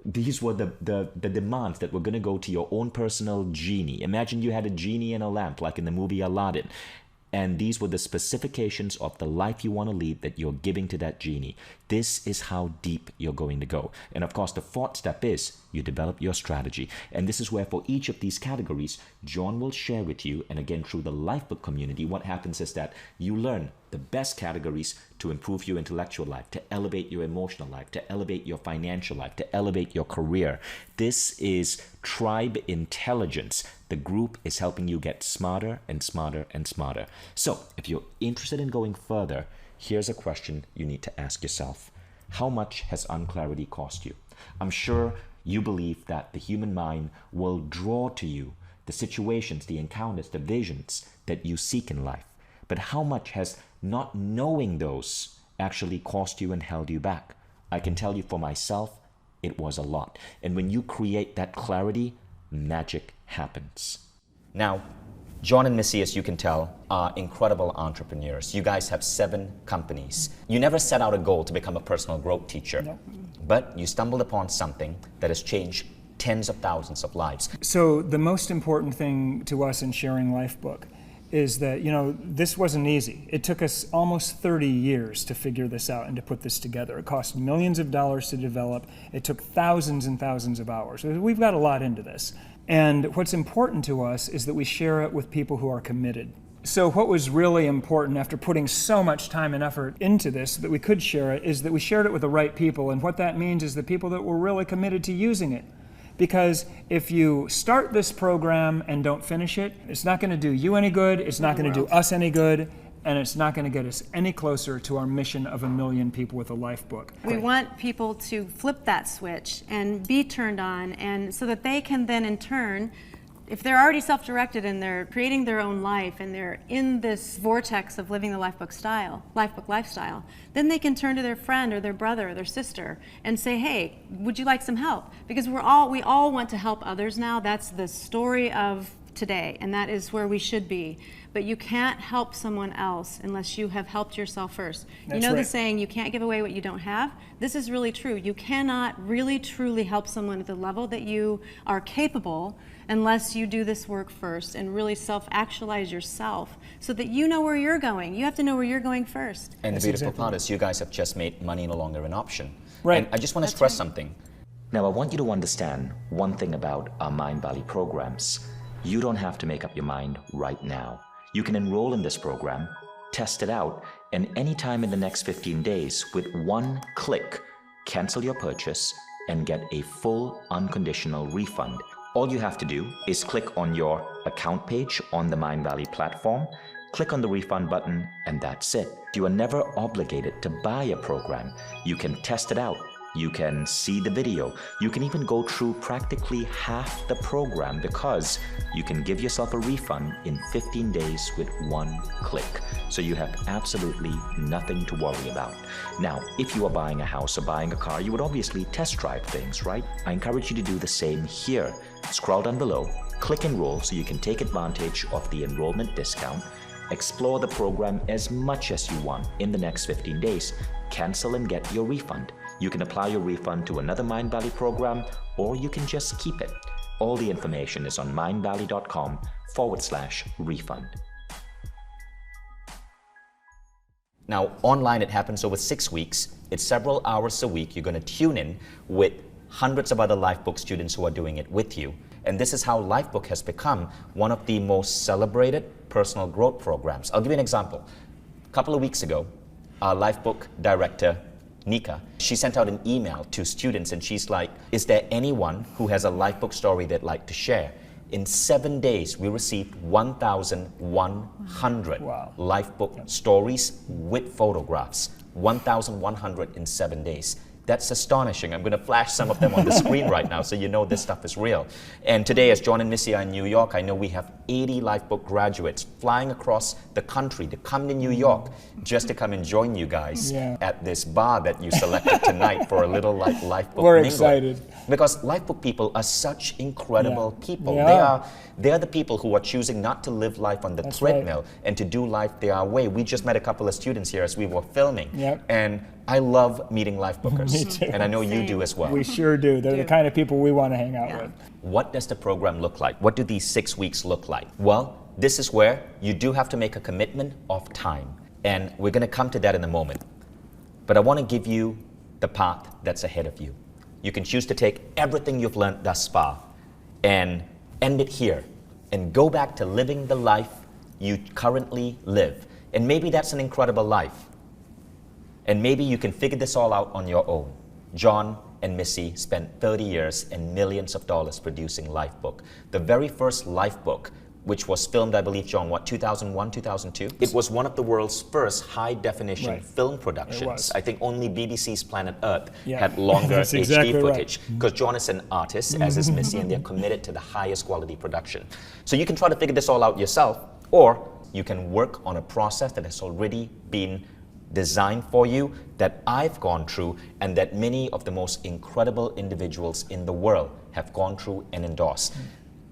the demands that were going to go to your own personal genie. Imagine you had a genie in a lamp, like in the movie Aladdin. And these were the specifications of the life you want to lead that you're giving to that genie. This is how deep you're going to go. And of course, the 4th step is you develop your strategy. And this is where for each of these categories, Jon will share with you, and again through the Lifebook community, what happens is that you learn the best categories to improve your intellectual life, to elevate your emotional life, to elevate your financial life, to elevate your career. This is tribe intelligence. The group is helping you get smarter and smarter and smarter. So if you're interested in going further, here's a question you need to ask yourself. How much has unclarity cost you? I'm sure you believe that the human mind will draw to you the situations, the encounters, the visions that you seek in life. But how much has not knowing those actually cost you and held you back? I can tell you for myself, it was a lot. And when you create that clarity, magic happens. Now, Jon and Missy, as you can tell, are incredible entrepreneurs. You guys have 7 companies. You never set out a goal to become a personal growth teacher, no. But you stumbled upon something that has changed tens of thousands of lives. So the most important thing to us in sharing Lifebook is that, this wasn't easy. It took us almost 30 years to figure this out and to put this together. It cost millions of dollars to develop. It took thousands and thousands of hours. We've got a lot into this. And what's important to us is that we share it with people who are committed. So what was really important after putting so much time and effort into this that we could share it is that we shared it with the right people. And what that means is the people that were really committed to using it. Because if you start this program and don't finish it, it's not going to do you any good, it's not going to do us any good, and it's not going to get us any closer to our mission of 1 million people with a Lifebook. We want people to flip that switch and be turned on, and so that they can then in turn, if they're already self-directed and they're creating their own life and they're in this vortex of living the Lifebook lifestyle, then they can turn to their friend or their brother or their sister and say, hey, would you like some help? Because we all want to help others now. That's the story of today, and that is where we should be. But you can't help someone else unless you have helped yourself first. That's the right. saying, you can't give away what you don't have? This is really true. You cannot really truly help someone at the level that you are capable unless you do this work first and really self-actualize yourself so that you know where you're going. You have to know where you're going first. And the beautiful part is you guys have just made money no longer an option. Right. And I just want to stress something. Now, I want you to understand one thing about our Mind Valley programs. You don't have to make up your mind right now. You can enroll in this program, test it out, and anytime in the next 15 days, with one click, cancel your purchase and get a full unconditional refund. All you have to do is click on your account page on the Mind Valley platform, click on the refund button, and that's it. You are never obligated to buy a program. You can test it out. You can see the video. You can even go through practically half the program because you can give yourself a refund in 15 days with one click. So you have absolutely nothing to worry about. Now, if you are buying a house or buying a car, you would obviously test drive things, right? I encourage you to do the same here. Scroll down below, click enroll so you can take advantage of the enrollment discount. Explore the program as much as you want in the next 15 days. Cancel and get your refund. You can apply your refund to another Mind Valley program, or you can just keep it. All the information is on mindvalley.com/refund. Now, online it happens over 6 weeks. It's several hours a week. You're going to tune in with hundreds of other Lifebook students who are doing it with you. And this is how Lifebook has become one of the most celebrated personal growth programs. I'll give you an example. A couple of weeks ago, our Lifebook director, Nika, she sent out an email to students and she's like, is there anyone who has a Lifebook story they'd like to share? In 7 days, we received 1,100 Lifebook stories with photographs. 1,100 in 7 days. That's astonishing. I'm going to flash some of them on the screen right now so you know this stuff is real. And today, as Jon and Missy are in New York, I know we have 80 Lifebook graduates flying across the country to come to New York just to come and join you guys at this bar that you selected tonight for a little Lifebook We're mingling. excited. Because Lifebook people are such incredible people. Yeah. They're the people who are choosing not to live life on the treadmill and to do life their way. We just met a couple of students here as we were filming. And I love meeting Lifebookers. Me too. And I know you do as well. We sure do. They're the kind of people we want to hang out with. What does the program look like? What do these 6 weeks look like? Well, this is where you do have to make a commitment of time. And we're going to come to that in a moment. But I want to give you the path that's ahead of you. You can choose to take everything you've learned thus far and end it here and go back to living the life you currently live. And maybe that's an incredible life. And maybe you can figure this all out on your own. Jon and Missy spent 30 years and millions of dollars producing Lifebook. The very first Lifebook, which was filmed, I believe, Jon, 2001, 2002? It was one of the world's first high-definition film productions. I think only BBC's Planet Earth had longer HD footage. Because Jon is an artist, as is Missy, and they're committed to the highest quality production. So you can try to figure this all out yourself, or you can work on a process that has already been designed for you, that I've gone through, and that many of the most incredible individuals in the world have gone through and endorsed.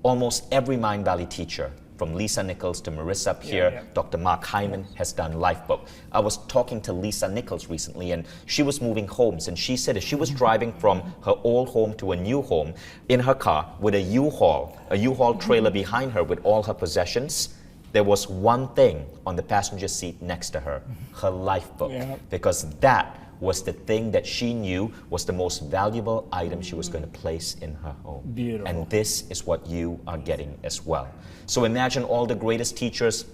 Almost every Mind Valley teacher, from Lisa Nichols to Marissa up here, Dr. Mark Hyman has done Lifebook. I was talking to Lisa Nichols recently, and she was moving homes, and she said that she was driving from her old home to a new home in her car with a U-Haul trailer behind her with all her possessions. there was one thing on the passenger seat next to her, her life book, Yeah. because that was the thing that she knew was the most valuable item she was going to place in her home. Beautiful. And this is what you are getting as well. So imagine all the greatest teachers.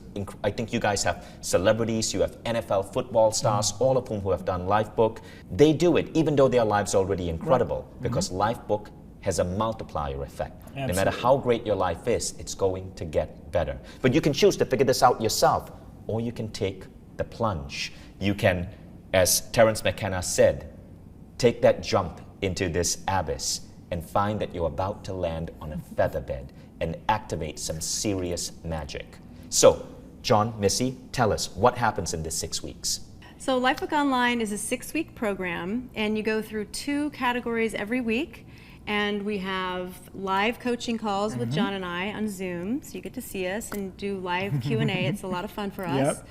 I think you guys have celebrities, you have NFL football stars, all of whom who have done Lifebook. They do it even though their lives are already incredible, because Lifebook has a multiplier effect. No matter Absolutely. how great your life is, it's going to get better. But you can choose to figure this out yourself, or you can take the plunge. You can, as Terence McKenna said, take that jump into this abyss and find that you're about to land on a featherbed and activate some serious magic. So, Jon, Missy, tell us what happens in this 6 weeks. So Lifebook Online is a 6-week program, and you go through 2 categories every week. And we have live coaching calls with Jon and I on Zoom, so you get to see us and do live Q&A. It's a lot of fun for us. Yep.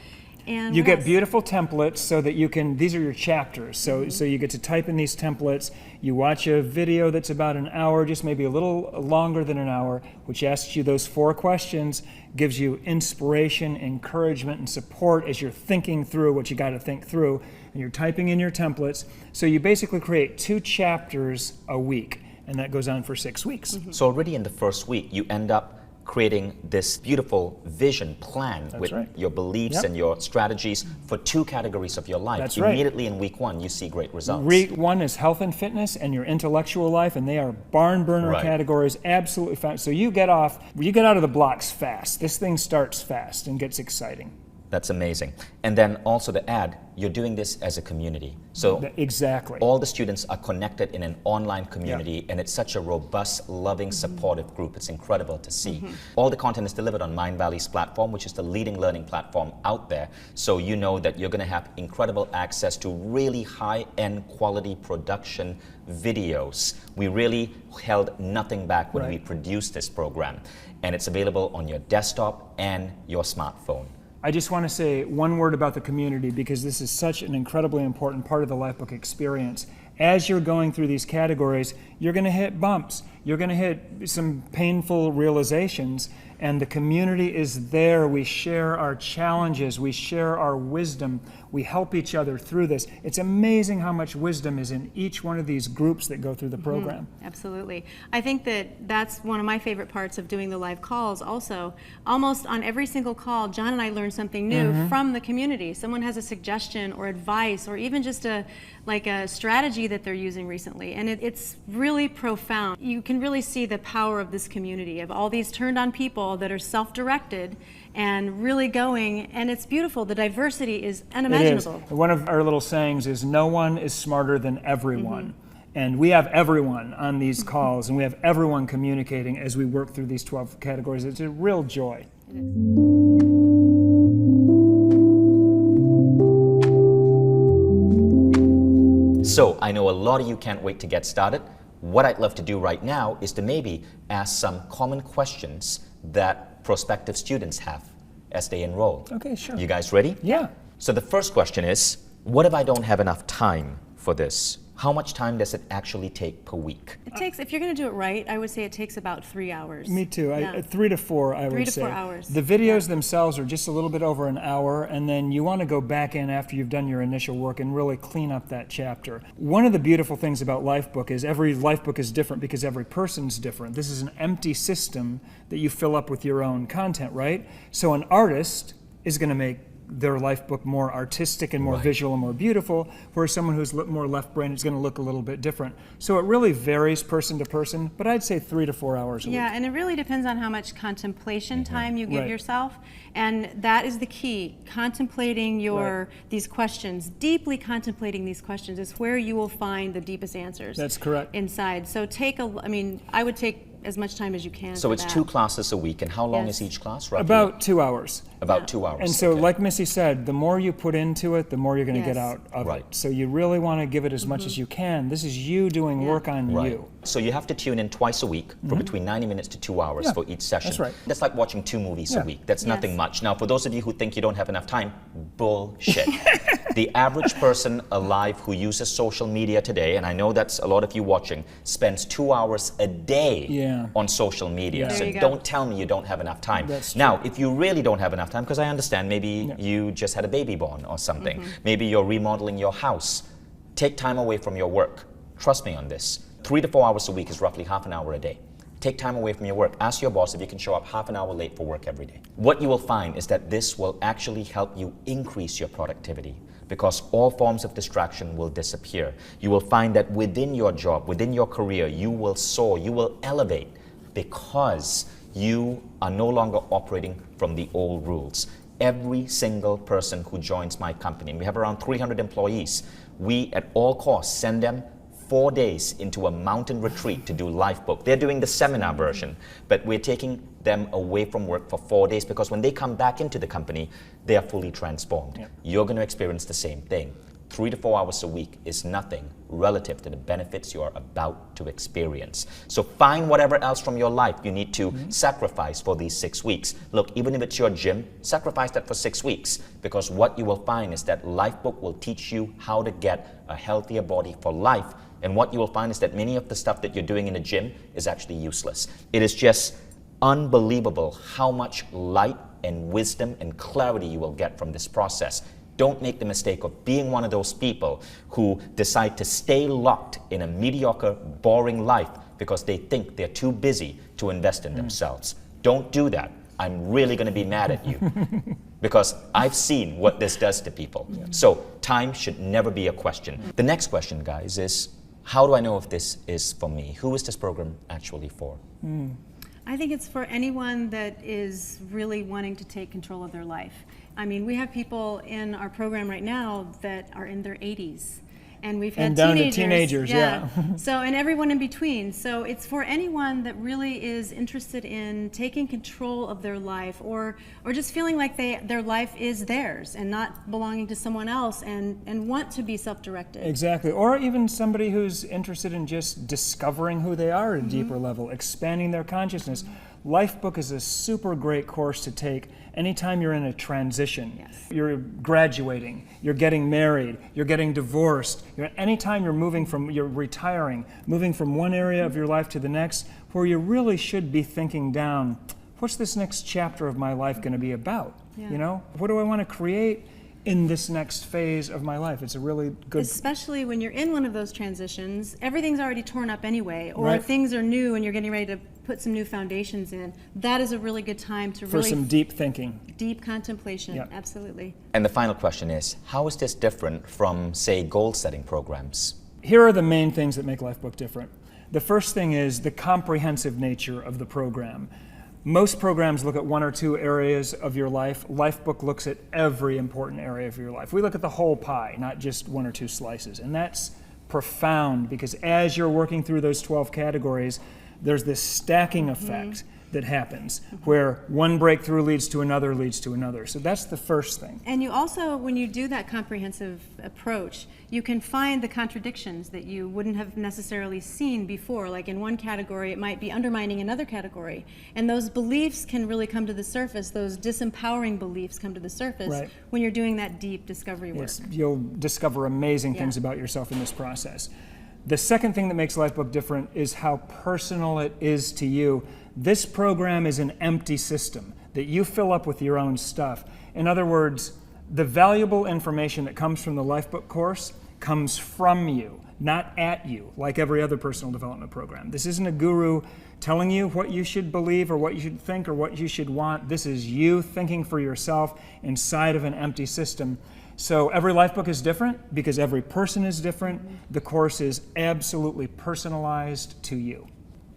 And You what get else? beautiful templates so that you can, these are your chapters, so you get to type in these templates. You watch a video that's about an hour, just maybe a little longer than an hour, which asks you those 4 questions, gives you inspiration, encouragement, and support as you're thinking through what you got to think through, and you're typing in your templates. So you basically create 2 chapters a week, and that goes on for 6 weeks. So already in the first week, you end up creating this beautiful vision plan with right. your beliefs Yep. and your strategies for 2 categories of your life. That's right. Immediately in week 1, you see great results. Week 1 is health and fitness and your intellectual life, and they are barn burner Right. categories, absolutely fast. So you get out of the blocks fast. This thing starts fast and gets exciting. That's amazing. And then also to add, you're doing this as a community. So Exactly. all the students are connected in an online community, and it's such a robust, loving, supportive group. It's incredible to see. All the content is delivered on Mindvalley's platform, which is the leading learning platform out there. So you know that you're going to have incredible access to really high-end quality production videos. We really held nothing back when we produced this program, and it's available on your desktop and your smartphone. I just want to say one word about the community, because this is such an incredibly important part of the Lifebook experience. As you're going through these categories, you're going to hit bumps. You're going to hit some painful realizations, and the community is there. We share our challenges. We share our wisdom. We help each other through this. It's amazing how much wisdom is in each one of these groups that go through the program. Absolutely. I think that that's one of my favorite parts of doing the live calls also. Almost on every single call, Jon and I learn something new from the community. Someone has a suggestion or advice or even just a strategy that they're using recently, and it's really profound. You can really see the power of this community, of all these turned on people that are self-directed and really going, and it's beautiful. The diversity is unimaginable. It is. One of our little sayings is, no one is smarter than everyone. And we have everyone on these calls, and we have everyone communicating as we work through these 12 categories. It's a real joy. So I know a lot of you can't wait to get started. What I'd love to do right now is to maybe ask some common questions that prospective students have as they enroll. Okay, sure. You guys ready? Yeah. So the first question is, what if I don't have enough time for this? How much time does it actually take per week? It takes, if you're going to do it right, I would say it takes about 3 hours. Me too. Yeah. 3 to 4, I would say. 3 to 4 hours. The videos themselves are just a little bit over an hour, and then you want to go back in after you've done your initial work and really clean up that chapter. One of the beautiful things about Lifebook is every Lifebook is different because every person's different. This is an empty system that you fill up with your own content, right? So an artist is going to make their Lifebook more artistic and more visual and more beautiful, whereas someone who's more left-brained is going to look a little bit different. So it really varies person to person, but I'd say 3 to 4 hours a week. Yeah, and it really depends on how much contemplation time you give yourself, and that is the key. Contemplating these questions, deeply contemplating these questions, is where you will find the deepest answers. That's correct. Inside. So I would take as much time as you can. So for it's that. 2 classes a week, and how long Yes. is each class? Roughly? About 2 hours. About 2 hours. And so, okay. like Missy said, the more you put into it, the more you're going to get Yes. out of Right. it. So you really want to give it as much as you can. This is you doing work on Right. you. So you have to tune in twice a week for between 90 minutes to 2 hours Yeah, for each session. that's right. That's like watching 2 movies a Yeah. week. That's nothing Yes. much. Now, for those of you who think you don't have enough time, bullshit. The average person alive who uses social media today, and I know that's a lot of you watching, spends 2 hours a day on social media. Yeah. So don't tell me you don't have enough time. That's now, if you really don't have enough time, because I understand maybe you just had a baby born or something, maybe you're remodeling your house, take time away from your work. Trust me on this. 3 to 4 hours a week is roughly half an hour a day. Take time away from your work. Ask your boss if you can show up half an hour late for work every day. What you will find is that this will actually help you increase your productivity, because all forms of distraction will disappear. You will find that within your job, within your career, you will soar, you will elevate, because you are no longer operating from the old rules. Every single person who joins my company, and we have around 300 employees, we at all costs send them 4 days into a mountain retreat to do Lifebook. They're doing the seminar version, but we're taking them away from work for 4 days, because when they come back into the company, they are fully transformed. Yep. You're going to experience the same thing. 3 to 4 hours a week is nothing relative to the benefits you are about to experience. So find whatever else from your life you need to sacrifice for these 6 weeks. Look, even if it's your gym, sacrifice that for 6 weeks, because what you will find is that Lifebook will teach you how to get a healthier body for life. And what you will find is that many of the stuff that you're doing in the gym is actually useless. It is just unbelievable how much light and wisdom and clarity you will get from this process. Don't make the mistake of being one of those people who decide to stay locked in a mediocre, boring life because they think they're too busy to invest in themselves. Don't do that. I'm really going to be mad at you because I've seen what this does to people. So time should never be a question. The next question, guys, is how do I know if this is for me? Who is this program actually for? I think it's for anyone that is really wanting to take control of their life. I mean, we have people in our program right now that are in their 80s. And we've had down teenagers. to teenagers, yeah. So, and everyone in between. So it's for anyone that really is interested in taking control of their life, or just feeling like their life is theirs and not belonging to someone else, and want to be self-directed. Exactly. Or even somebody who's interested in just discovering who they are at a deeper level, expanding their consciousness. Lifebook is a super great course to take anytime you're in a transition. Yes. You're graduating, you're getting married, you're getting divorced, anytime you're retiring, moving from one area of your life to the next, where you really should be thinking down, what's this next chapter of my life going to be about? Yeah. You know, what do I want to create in this next phase of my life? It's a really good... Especially when you're in one of those transitions, everything's already torn up anyway, or things are new and you're getting ready to put some new foundations in. That is a really good time to for some deep thinking. Deep contemplation, absolutely. And the final question is, how is this different from, say, goal-setting programs? Here are the main things that make Lifebook different. The first thing is the comprehensive nature of the program. Most programs look at 1 or 2 areas of your life. Lifebook looks at every important area of your life. We look at the whole pie, not just 1 or 2 slices. And that's profound, because as you're working through those 12 categories, there's this stacking effect that happens, where one breakthrough leads to another, leads to another. So that's the first thing. And you also, when you do that comprehensive approach, you can find the contradictions that you wouldn't have necessarily seen before. Like in one category, it might be undermining another category. And those beliefs can really come to the surface, those disempowering beliefs come to the surface when you're doing that deep discovery work. Yes, you'll discover amazing things about yourself in this process. The second thing that makes Lifebook different is how personal it is to you. This program is an empty system that you fill up with your own stuff. In other words, the valuable information that comes from the Lifebook course comes from you, not at you, like every other personal development program. This isn't a guru telling you what you should believe or what you should think or what you should want. This is you thinking for yourself inside of an empty system. So every Lifebook is different because every person is different. The course is absolutely personalized to you.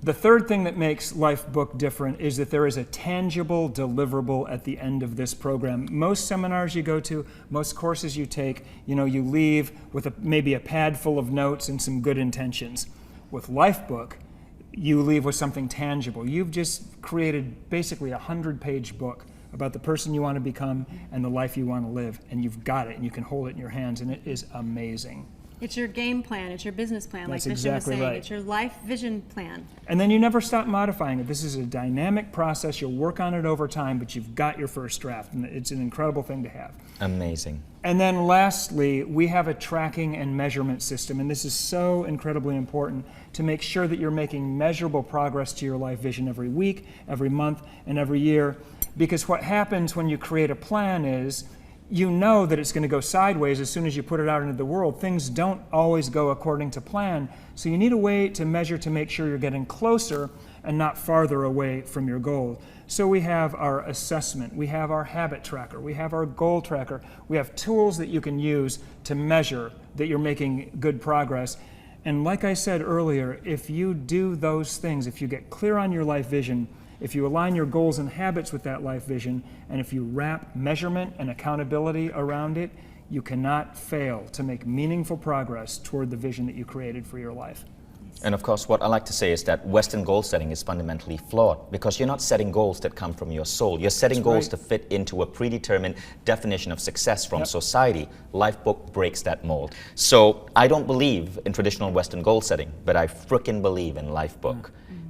The third thing that makes Lifebook different is that there is a tangible deliverable at the end of this program. Most seminars you go to, most courses you take, you leave with maybe a pad full of notes and some good intentions. With Lifebook, you leave with something tangible. You've just created basically a 100-page book about the person you want to become and the life you want to live, and you've got it, and you can hold it in your hands, and it is amazing. It's your game plan, it's your business plan, That's like Vishen was exactly saying. right. It's your life vision plan. And then you never stop modifying it. This is a dynamic process. You'll work on it over time, but you've got your first draft, and it's an incredible thing to have. Amazing. And then lastly, we have a tracking and measurement system, and this is so incredibly important to make sure that you're making measurable progress to your life vision every week, every month, and every year. Because what happens when you create a plan is, you know that it's going to go sideways as soon as you put it out into the world. Things don't always go according to plan, so you need a way to measure to make sure you're getting closer and not farther away from your goal. So we have our assessment, we have our habit tracker, we have our goal tracker, we have tools that you can use to measure that you're making good progress. And like I said earlier, if you do those things, if you get clear on your life vision, if you align your goals and habits with that life vision, and if you wrap measurement and accountability around it, you cannot fail to make meaningful progress toward the vision that you created for your life. And of course, what I like to say is that Western goal setting is fundamentally flawed because you're not setting goals that come from your soul. You're setting That's goals right. to fit into a predetermined definition of success from society. Lifebook breaks that mold. So I don't believe in traditional Western goal setting, but I frickin' believe in Lifebook.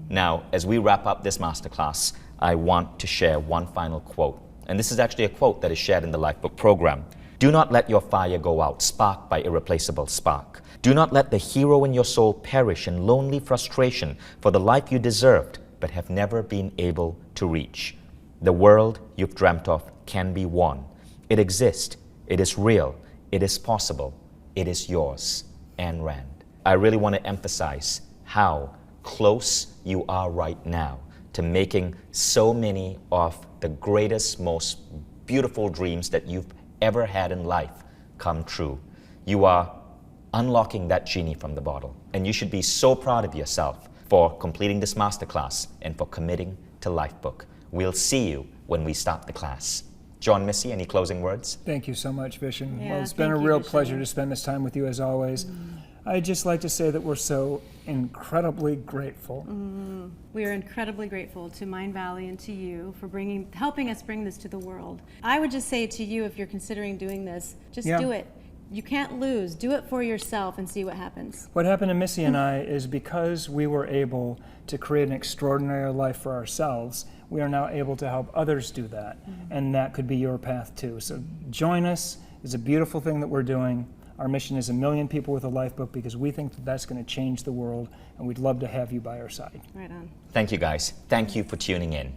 Now, as we wrap up this masterclass, I want to share one final quote. And this is actually a quote that is shared in the Lifebook program. Do not let your fire go out, sparked by irreplaceable spark. Do not let the hero in your soul perish in lonely frustration for the life you deserved but have never been able to reach. The world you've dreamt of can be won. It exists. It is real. It is possible. It is yours. Ayn Rand. I really want to emphasize how close you are right now to making so many of the greatest, most beautiful dreams that you've ever had in life come true. You are unlocking that genie from the bottle, and you should be so proud of yourself for completing this masterclass and for committing to Lifebook. We'll see you when we start the class. Jon, Missy, any closing words? Thank you so much, Vishen. Yeah, Well, it's been a thank you, real Vishen. pleasure to spend this time with you as always. I'd just like to say that we're so incredibly grateful. We are incredibly grateful to Mind Valley and to you for helping us bring this to the world. I would just say to you, if you're considering doing this, just do it. You can't lose. Do it for yourself and see what happens. What happened to Missy and I is because we were able to create an extraordinary life for ourselves, we are now able to help others do that. And that could be your path too. So join us. It's a beautiful thing that we're doing. Our mission is 1 million people with a Lifebook because we think that that's going to change the world, and we'd love to have you by our side. Right on. Thank you, guys. Thank you for tuning in.